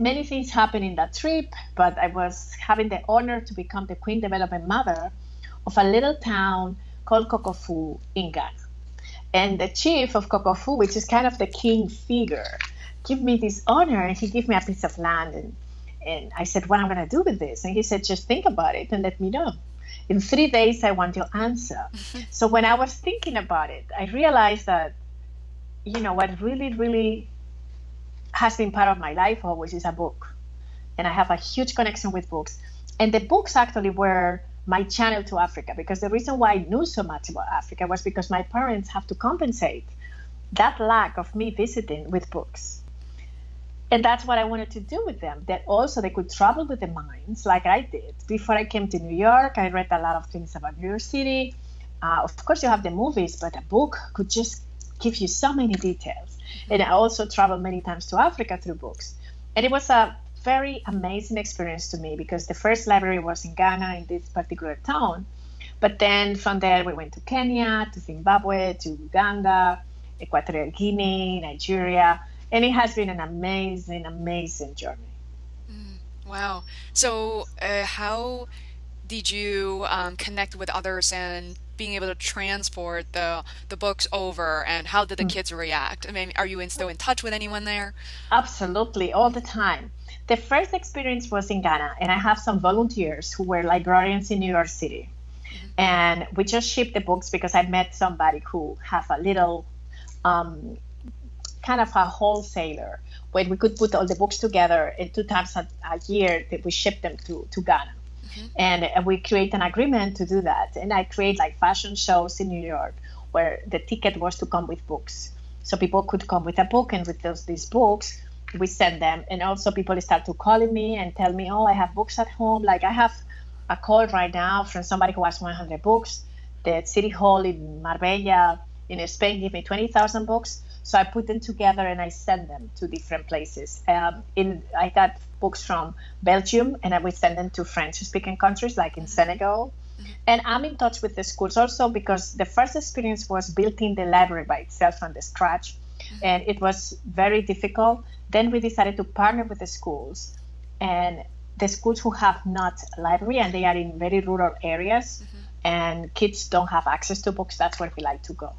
many things happened in that trip, but I was having the honor to become the Queen Development Mother of a little town called Kokofu in Ghana. And the chief of Kokofu, which is kind of the king figure, gave me this honor, and he gave me a piece of land. And I said, what am I going to do with this? And he said, just think about it and let me know. In 3 days, I want your answer. So when I was thinking about it, I realized that, what really, really has been part of my life always is a book. And I have a huge connection with books. And the books actually were my channel to Africa, because the reason why I knew so much about Africa was because my parents have to compensate that lack of me visiting with books. And that's what I wanted to do with them, that also they could travel with the minds like I did. Before I came to New York, I read a lot of things about New York City. Of course, you have the movies, but a book could just give you so many details. And I also traveled many times to Africa through books. And it was a very amazing experience to me because the first library was in Ghana in this particular town. But then from there, we went to Kenya, to Zimbabwe, to Uganda, Equatorial Guinea, Nigeria. And it has been an amazing, amazing journey. Wow. So, how did you connect with others and being able to transport the books over, and how did the kids react? I mean, are you still in touch with anyone there? Absolutely, all the time. The first experience was in Ghana, and I have some volunteers who were librarians in New York City. And we just shipped the books because I met somebody who have a little kind of a wholesaler where we could put all the books together, and 2 times a year that we ship them to Ghana. And we create an agreement to do that. And I create like fashion shows in New York where the ticket was to come with books. So people could come with a book, and with these books, we send them. And also people start to calling me and tell me, oh, I have books at home. Like I have a call right now from somebody who has 100 books. The city hall in Marbella in Spain gave me 20,000 books. So I put them together and I send them to different places. I got books from Belgium, and I would send them to French-speaking countries like in Senegal. And I'm in touch with the schools also because the first experience was building the library by itself from the scratch. And it was very difficult. Then we decided to partner with the schools, and the schools who have not a library and they are in very rural areas and kids don't have access to books, that's where we like to go.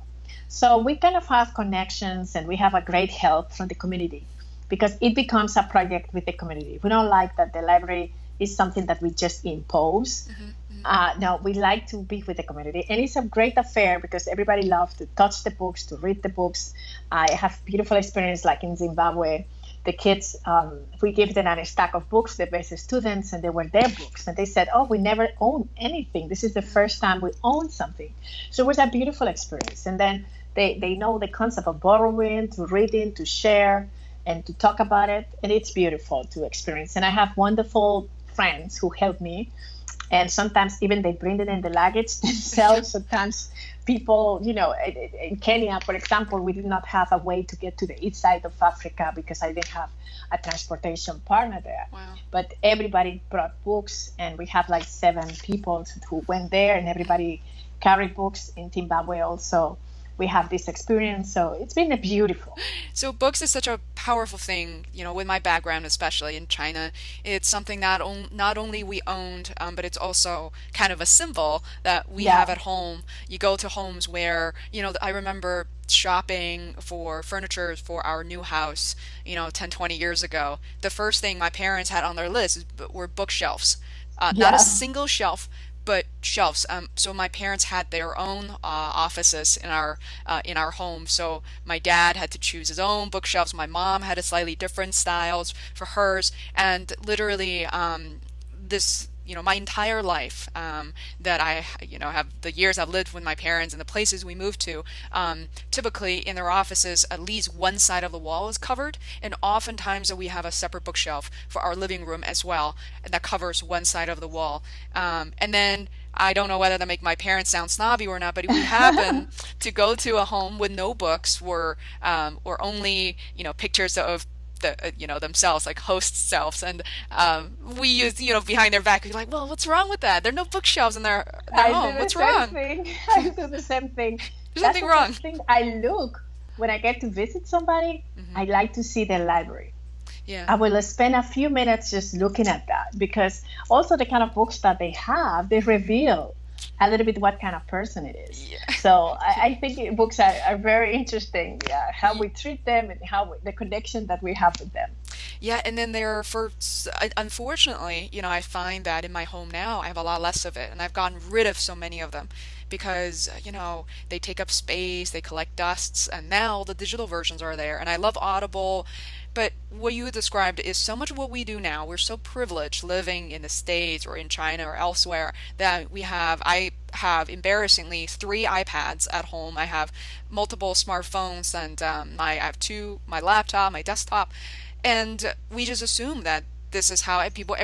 So we kind of have connections, and we have a great help from the community because it becomes a project with the community. We don't like that the library is something that we just impose. No, we like to be with the community, and it's a great affair because everybody loves to touch the books, to read the books. I have beautiful experience like in Zimbabwe. The kids, we gave them a stack of books, the best students, and they were their books. And they said, oh, we never owned anything. This is the first time we own something. So it was a beautiful experience. And then they know the concept of borrowing, to reading, to share, and to talk about it. And it's beautiful to experience. And I have wonderful friends who help me. And sometimes even they bring it in the luggage themselves. Sometimes people, in Kenya, for example, we did not have a way to get to the east side of Africa because I didn't have a transportation partner there. Wow. But everybody brought books, and we have like 7 people who went there, and everybody carried books. In Zimbabwe also, we have this experience. So it's been beautiful. So books is such a powerful thing, with my background, especially in China. It's something that not only we owned, but it's also kind of a symbol that we have at home. You go to homes where, I remember shopping for furniture for our new house, 10, 20 years ago. The first thing my parents had on their list were bookshelves. Not a single shelf, but shelves. So my parents had their own offices in our home. So my dad had to choose his own bookshelves. My mom had a slightly different styles for hers, and literally this. My entire life that I, have the years I've lived with my parents and the places we moved to, typically in their offices, at least one side of the wall is covered. And oftentimes we have a separate bookshelf for our living room as well, and that covers one side of the wall. And then I don't know whether that make my parents sound snobby or not, but if we happen to go to a home with no books or only, pictures of themselves, like host selves, and we use behind their back, we're like, well, what's wrong with that? There are no bookshelves in their home. What's wrong? I do the same thing. There's nothing wrong. Thing I look when I get to visit somebody. I like to see their library. I will spend a few minutes just looking at that, because also the kind of books that they have, they reveal a little bit what kind of person it is. So I think books are very interesting. How we treat them and the connection that we have with them. And then unfortunately, I find that in my home now, I have a lot less of it, and I've gotten rid of so many of them because, they take up space, they collect dusts, and now the digital versions are there. And I love Audible, but what you described is so much of what we do now. We're so privileged living in the States or in China or elsewhere that I have embarrassingly 3 iPads at home. I have multiple smartphones, and I have 2, my laptop, my desktop, and we just assume that this is how people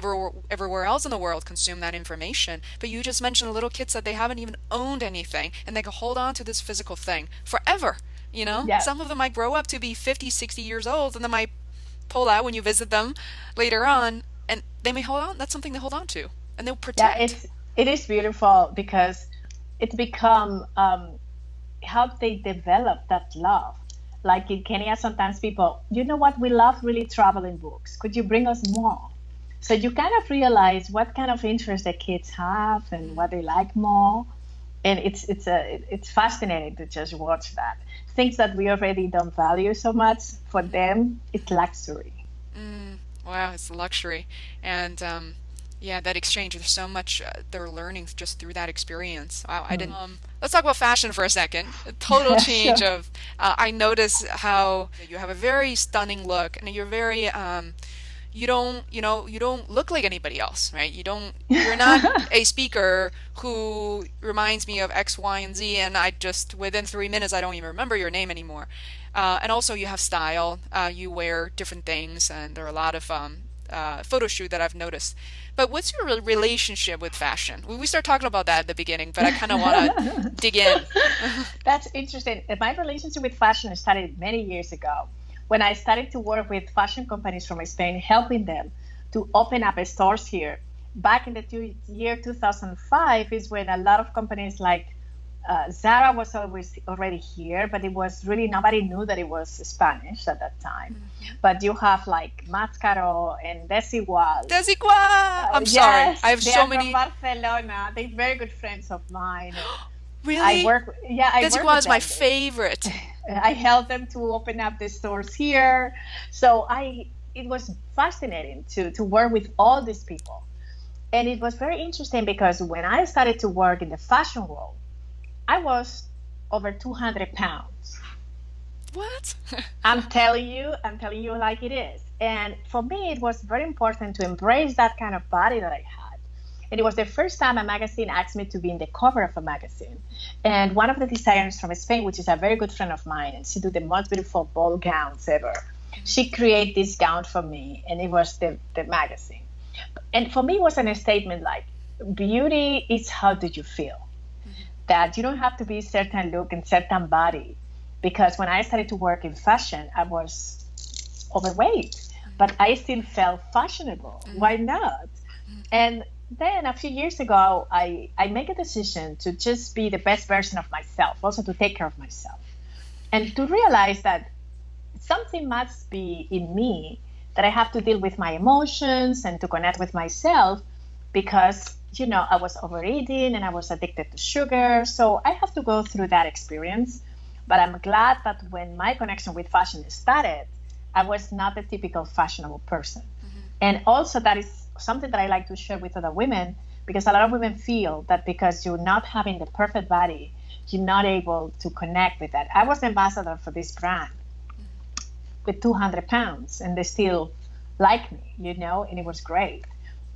everywhere else in the world consume that information. But you just mentioned little kids that they haven't even owned anything, and they can hold on to this physical thing forever. Some of them might grow up to be 50, 60 years old, and then might pull out when you visit them later on, and they may hold on. That's something they hold on to, and they'll Yeah, protect. it is beautiful because it's become how they develop that love. Like in Kenya, sometimes people, you know what, we love really traveling books. Could you bring us more? So you kind of realize what kind of interest the kids have and what they like more. And it's fascinating to just watch that. Things that we already don't value so much, for them, it's luxury. Wow, it's a luxury. And yeah, that exchange, there's so much they're learning just through that experience. Wow, I didn't. Let's talk about fashion for a second. A total change Sure. of, I notice how you have a very stunning look, and you're very, you don't look like anybody else, right? You're not a speaker who reminds me of X, Y, and Z, and I just, within 3 minutes, I don't even remember your name anymore. And also you have style, you wear different things, and there are a lot of photo shoot that I've noticed. But what's your relationship with fashion? We start talking about that at the beginning, but I kind of want to dig in. That's interesting. My relationship with fashion started many years ago when I started to work with fashion companies from Spain, helping them to open up stores here. Back in the year 2005 is when a lot of companies like Zara was always already here, but it was really, nobody knew that it was Spanish at that time. But you have like Mascaro and Desigual. Desigual! I'm sorry. Yes, I have they so are many. from Barcelona. They're very good friends of mine. Really? I work Desigual with is my them. favorite. I helped them to open up the stores here. So it was fascinating to work with all these people. And it was very interesting because when I started to work in the fashion world, I was over 200 pounds. What? I'm telling you like it is. And for me, it was very important to embrace that kind of body that I had. And it was the first time a magazine asked me to be in the cover of a magazine. And one of the designers from Spain, which is a very good friend of mine, and she did the most beautiful ball gowns ever. She created this gown for me, and it was the magazine. And for me, it was a statement like, beauty is how do you feel? That you don't have to be a certain look and certain body. Because when I started to work in fashion, I was overweight, but I still felt fashionable. Why not? And then a few years ago, I made a decision to just be the best version of myself, also to take care of myself. And to realize that something must be in me, that I have to deal with my emotions and to connect with myself because, I was overeating and I was addicted to sugar. So I have to go through that experience. But I'm glad that when my connection with fashion started, I was not the typical fashionable person. And also that is something that I like to share with other women, because a lot of women feel that because you're not having the perfect body, you're not able to connect with that. I was the ambassador for this brand with 200 pounds and they still like me, and it was great.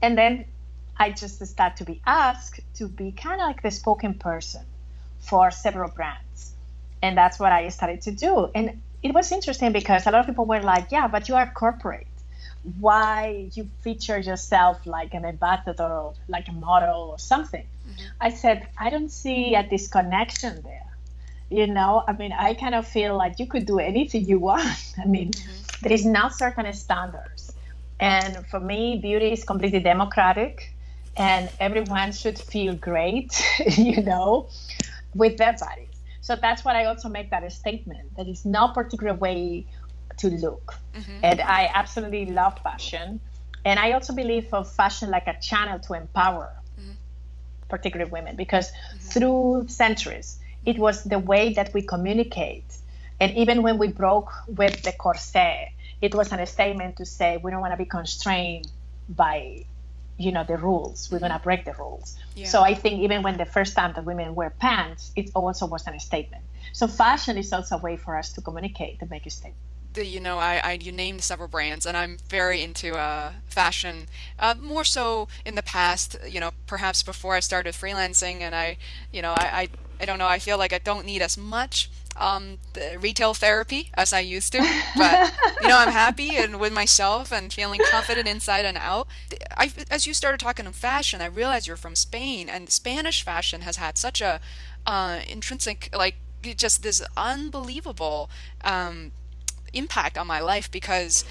And then I just started to be asked to be kind of like the spoken person for several brands. And that's what I started to do. And it was interesting because a lot of people were like, yeah, but you are corporate. Why you feature yourself like an ambassador or like a model or something? I said, I don't see a disconnection there. I kind of feel like you could do anything you want. There is not certain standards. And for me, beauty is completely democratic and everyone should feel great, with their bodies. So that's what I also make that a statement. That is no particular way to look. And I absolutely love fashion. And I also believe of fashion like a channel to empower particular women because through centuries, it was the way that we communicate. And even when we broke with the corset, it was a statement to say we don't want to be constrained by, the rules. We're going to break the rules. Yeah. So I think even when the first time that women wear pants, it also was a statement. So fashion is also a way for us to communicate, to make a statement. You named several brands, and I'm very into fashion. More so in the past, perhaps before I started freelancing, and I don't know. I feel like I don't need as much the retail therapy as I used to, but I'm happy and with myself and feeling confident inside and out. As you started talking on fashion, I realized you're from Spain, and Spanish fashion has had such a intrinsic, like, just this unbelievable impact on my life because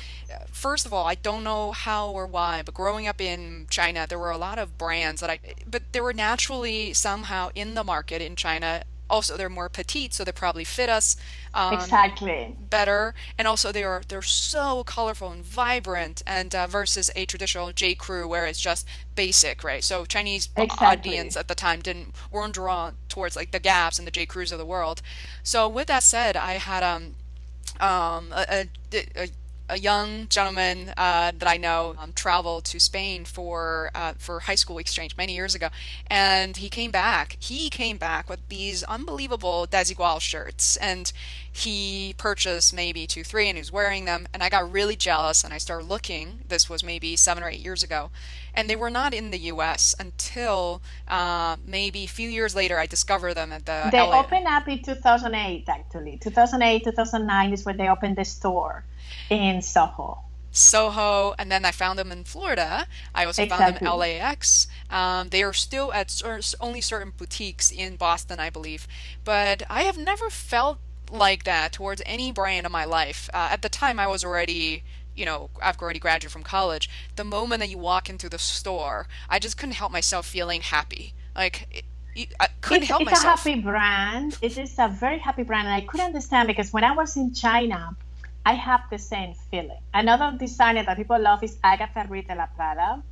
first of all, I don't know how or why, but growing up in China, there were a lot of brands but they were naturally somehow in the market in China. Also, they're more petite, so they probably fit us Exactly. better. And also, they're so colorful and vibrant, and versus a traditional J. Crew where it's just basic, right? So Chinese audience Exactly. at the time weren't drawn towards like the Gaps and the J. Crews of the world. So with that said, I had um, a, a, a young gentleman that I know traveled to Spain for high school exchange many years ago, and he came back. He came back with these unbelievable Desigual shirts, and he purchased maybe two, three, and he was wearing them. And I got really jealous, and I started looking. This was maybe 7 or 8 years ago, and they were not in the U.S. until maybe a few years later. I discovered them at the They LA. opened up in 2008, actually. 2008, 2009 is when they opened the store in Soho. Soho, and then I found them in Florida. I also found them in Exactly. LAX. They are still at only certain boutiques in Boston, I believe. But I have never felt like that towards any brand in my life. At the time, I was already, I've already graduated from college. The moment that you walk into the store, I just couldn't help myself feeling happy. I couldn't help It's a myself. happy brand. It is a very happy brand. And I could understand because when I was in China, I have the same feeling. Another designer that people love is Agatha Ruiz de la Prada,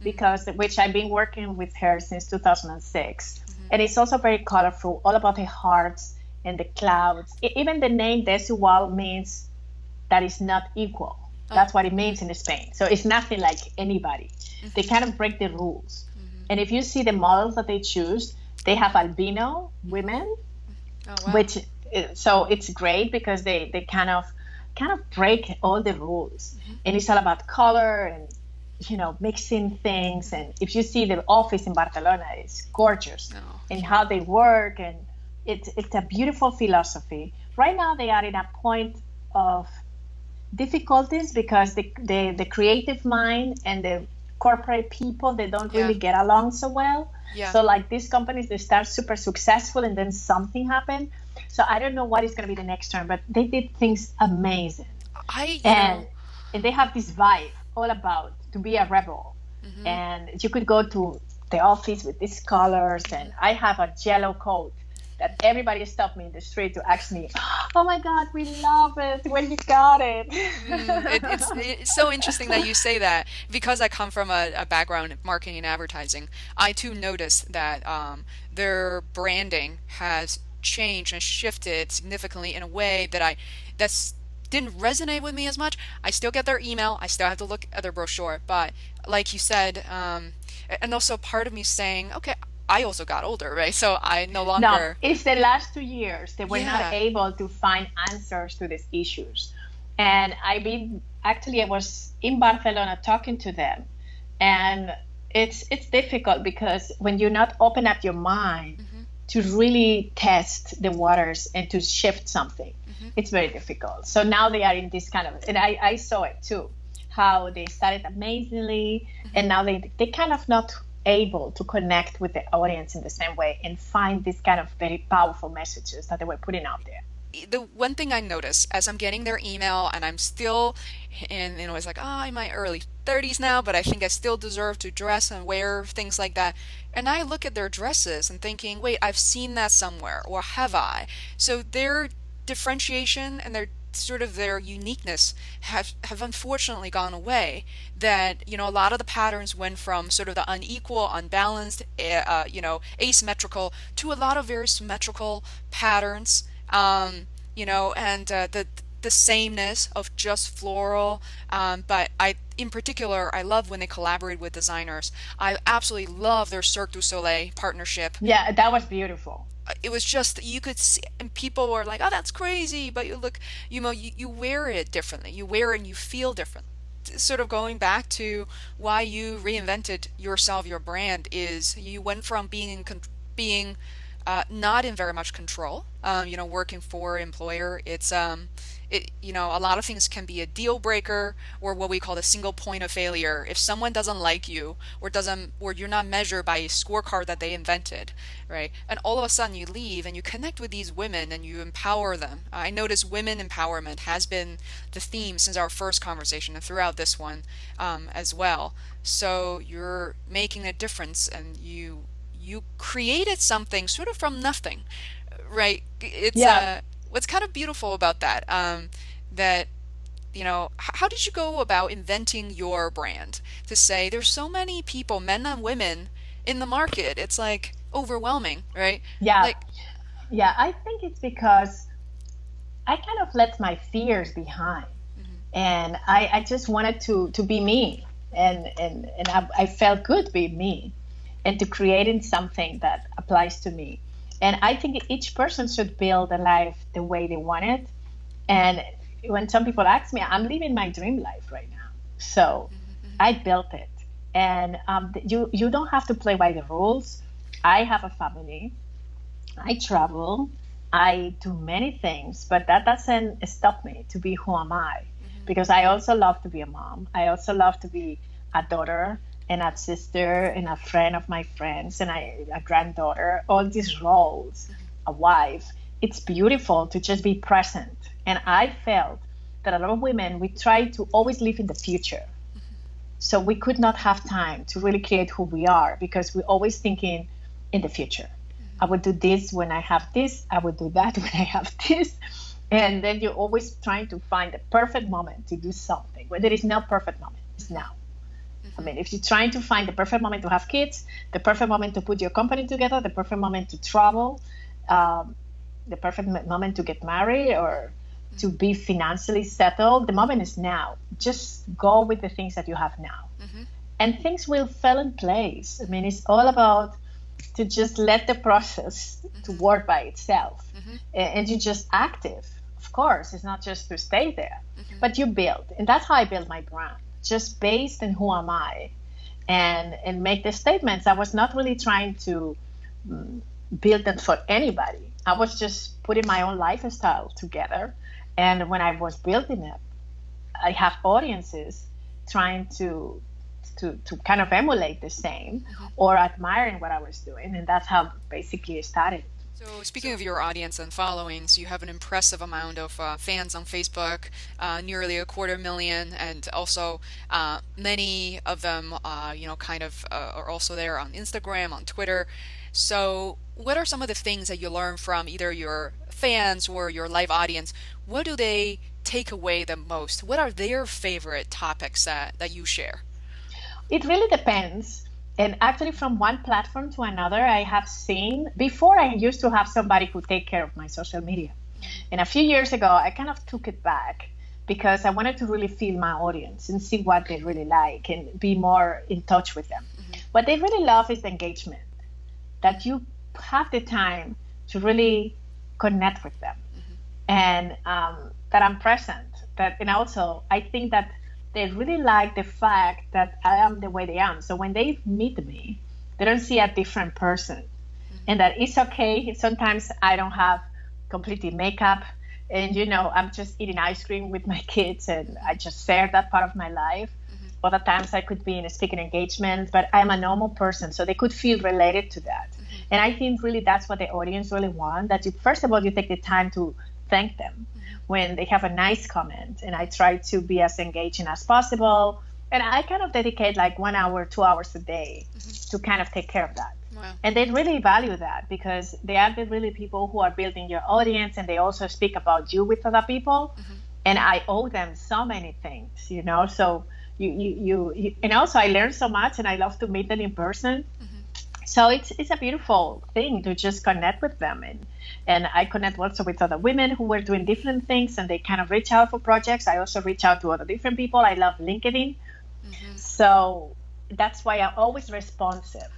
because which I've been working with her since 2006. And it's also very colorful, all about the hearts and the clouds. Even the name Desigual means that is not equal. Oh, That's what it means in Spain. So it's nothing like anybody. They kind of break the rules. And if you see the models that they choose, they have albino women, oh wow. which so it's great because they kind of break all the rules. And it's all about color and mixing things. And if you see the office in Barcelona, it's gorgeous Oh, and how they work, and it's a beautiful philosophy. Right now they are in a point of difficulties because the creative mind and the corporate people, they don't yeah, really get along so well. yeah. So like these companies, they start super successful and then something happened. So I don't know what is going to be the next term, but they did things amazing. I, you and know, and they have this vibe all about to be a rebel. And you could go to the office with these colors, and I have a yellow coat that everybody stopped me in the street to ask me, oh my god, we love it, where you got it. it's so interesting that you say that because I come from a background in marketing and advertising. I too noticed that their branding has changed and shifted significantly in a way that's didn't resonate with me as much. I still get their email. I still have to look at their brochure. But like you said, and also part of me saying, okay, I also got older, right? So I no No, longer, it's the last 2 years they were not yeah. able to find answers to these issues. And I was in Barcelona talking to them, and it's difficult because when you not open up your mind to really test the waters and to shift something, it's very difficult. So now they are in this kind of, and I saw it too, how they started amazingly, and now they kind of not able to connect with the audience in the same way and find these kind of very powerful messages that they were putting out there. The one thing I notice as I'm getting their email and I'm still in, it's like, oh, in my early 30s now, but I think I still deserve to dress and wear things like that. And I look at their dresses and thinking, wait, I've seen that somewhere, or have I? So their differentiation and their uniqueness have unfortunately gone away. That a lot of the patterns went from sort of the unequal, unbalanced, asymmetrical to a lot of very symmetrical patterns. And the sameness of just floral. But in particular, I love when they collaborate with designers. I absolutely love their Cirque du Soleil partnership. Yeah, that was beautiful. It was just, you could see, and people were like, oh, that's crazy, but you look, you wear it differently, you wear it and you feel different. Sort of going back to why you reinvented yourself, your brand, is you went from being not in very much control. Working for an employer, a lot of things can be a deal breaker or what we call the single point of failure. If someone doesn't like you or you're not measured by a scorecard that they invented, right? And all of a sudden you leave and you connect with these women and you empower them. I notice women empowerment has been the theme since our first conversation and throughout this one as well. So you're making a difference and you created something sort of from nothing, right? What's kind of beautiful about that, how did you go about inventing your brand to say there's so many people, men and women, in the market? It's like overwhelming, right? I think it's because I kind of left my fears behind, and I just wanted to be me, and I felt good being me, and to creating something that applies to me. And I think each person should build a life the way they want it. And when some people ask me, I'm living my dream life right now. So I built it. And you don't have to play by the rules. I have a family. I travel. I do many things, but that doesn't stop me to be who am I. Because I also love to be a mom. I also love to be a daughter and a sister and a friend of my friends and a granddaughter, all these roles, a wife. It's beautiful to just be present. And I felt that a lot of women, we try to always live in the future. So we could not have time to really create who we are because we're always thinking in the future. I would do this when I have this. I would do that when I have this. And then you're always trying to find the perfect moment to do something. When there is no perfect moment, it's now. I mean, if you're trying to find the perfect moment to have kids, the perfect moment to put your company together, the perfect moment to travel, the perfect moment to get married or to be financially settled, the moment is now. Just go with the things that you have now. And things will fall in place. I mean, it's all about to just let the process to work by itself. And you're just active. Of course, it's not just to stay there, but you build. And that's how I built my brand. Just based on who am I and make the statements. I was not really trying to build them for anybody. I was just putting my own lifestyle together. And when I was building it, I have audiences trying to kind of emulate the same or admiring what I was doing. And that's how basically it started. So speaking of your audience and followings, you have an impressive amount of fans on Facebook, nearly 250,000, and also many of them, are also there on Instagram, on Twitter. So what are some of the things that you learn from either your fans or your live audience? What do they take away the most? What are their favorite topics that you share? It really depends. And actually, from one platform to another, I have seen, before I used to have somebody who take care of my social media. And a few years ago, I kind of took it back because I wanted to really feel my audience and see what they really like and be more in touch with them. What they really love is the engagement, that you have the time to really connect with them and that I'm present. And also, I think that they really like the fact that I am the way they am. So when they meet me, they don't see a different person. And that it's okay. Sometimes I don't have completely makeup. And, I'm just eating ice cream with my kids and I just share that part of my life. Other times I could be in a speaking engagement, but I'm a normal person. So they could feel related to that. And I think really that's what the audience really want, that first of all, you take the time to thank them when they have a nice comment, and I try to be as engaging as possible. And I kind of dedicate like 1 hour, 2 hours a day to kind of take care of that. Wow. And they really value that because they are the really people who are building your audience, and they also speak about you with other people. And I owe them so many things, so you and also I learned so much, and I love to meet them in person. So it's a beautiful thing to just connect with them. And I connect also with other women who were doing different things, and they kind of reach out for projects. I also reach out to other different people. I love LinkedIn. So that's why I'm always responsive.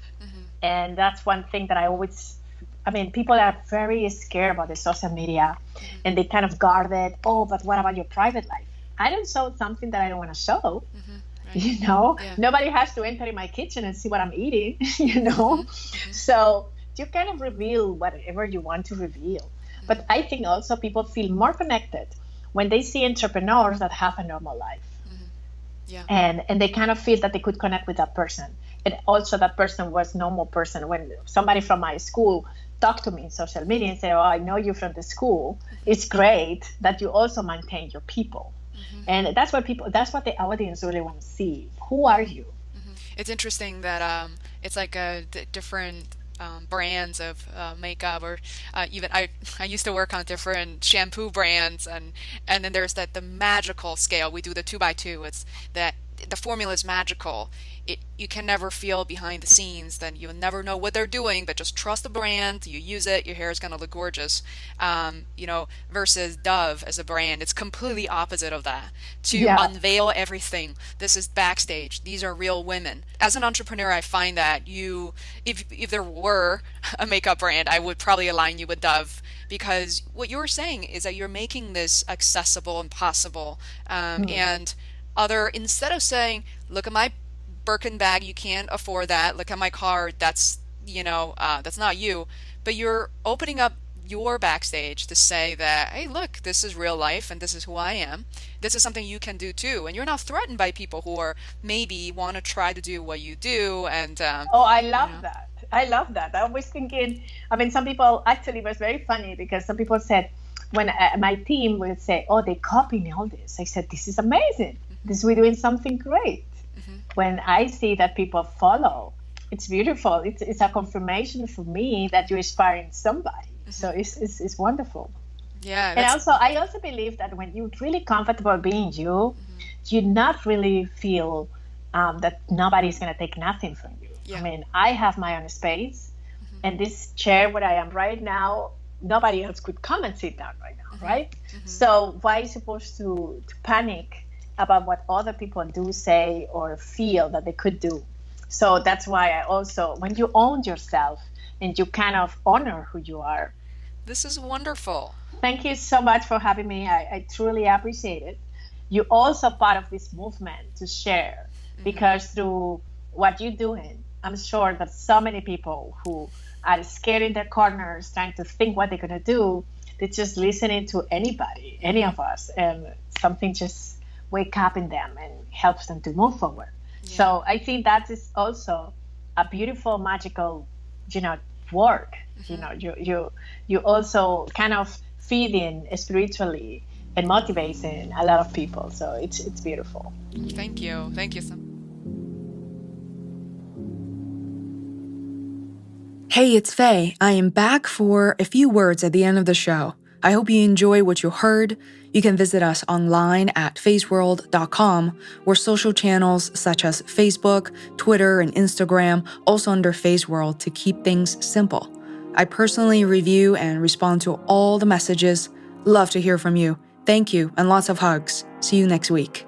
And that's one thing that people are very scared about the social media, and they kind of guard it. Oh, but what about your private life? I don't show something that I don't want to show. Nobody has to enter in my kitchen and see what I'm eating, So you kind of reveal whatever you want to reveal. But I think also people feel more connected when they see entrepreneurs that have a normal life. Yeah. And they kind of feel that they could connect with that person. And also that person was a normal person. When somebody from my school talked to me in social media and said, oh, I know you from the school, it's great that you also maintain your people. And that's what the audience really want to see. Who are you? It's interesting that it's like different brands of makeup, or even I used to work on different shampoo brands, and then there's the magical scale. We do the 2x2. It's that the formula is magical. You can never feel behind the scenes. Then you'll never know what they're doing, but just trust the brand. You use it, your hair is gonna look gorgeous. Versus Dove as a brand, it's completely opposite of that. To unveil everything. This is backstage. These are real women. As an entrepreneur, I find that if there were a makeup brand, I would probably align you with Dove, because what you're saying is that you're making this accessible and possible. And instead of saying, look at my Birkin bag, you can't afford that. Look at my car, that's not you. But you're opening up your backstage to say that, hey, look, this is real life and this is who I am. This is something you can do too. And you're not threatened by people who are maybe want to try to do what you do. And I love that. I love that. I was thinking, some people, actually, it was very funny because some people said, when my team would say, oh, they copy me all this. I said, this is amazing. We're doing something great. When I see that people follow, it's beautiful. It's a confirmation for me that you're inspiring somebody. So it's wonderful. Yeah. And I also believe that when you're really comfortable being you, you not really feel that nobody's going to take nothing from you. Yeah. I have my own space, and this chair where I am right now, nobody else could come and sit down right now, right? So why are you supposed to panic about what other people do, say, or feel that they could do? So that's why I also, when you own yourself and you kind of honor who you are. This is wonderful. Thank you so much for having me. I truly appreciate it. You're also part of this movement to share, because through what you're doing, I'm sure that so many people who are scared in their corners, trying to think what they're going to do, they're just listening to anybody, any of us, and something just wake up in them and helps them to move forward. Yeah. So I think that is also a beautiful, magical, work. You also kind of feeding spiritually and motivating a lot of people. So it's beautiful. Thank you so much. Hey, it's Fei. I am back for a few words at the end of the show. I hope you enjoy what you heard. You can visit us online at feisworld.com, or social channels such as Facebook, Twitter, and Instagram, also under Feisworld, to keep things simple. I personally review and respond to all the messages. Love to hear from you. Thank you, and lots of hugs. See you next week.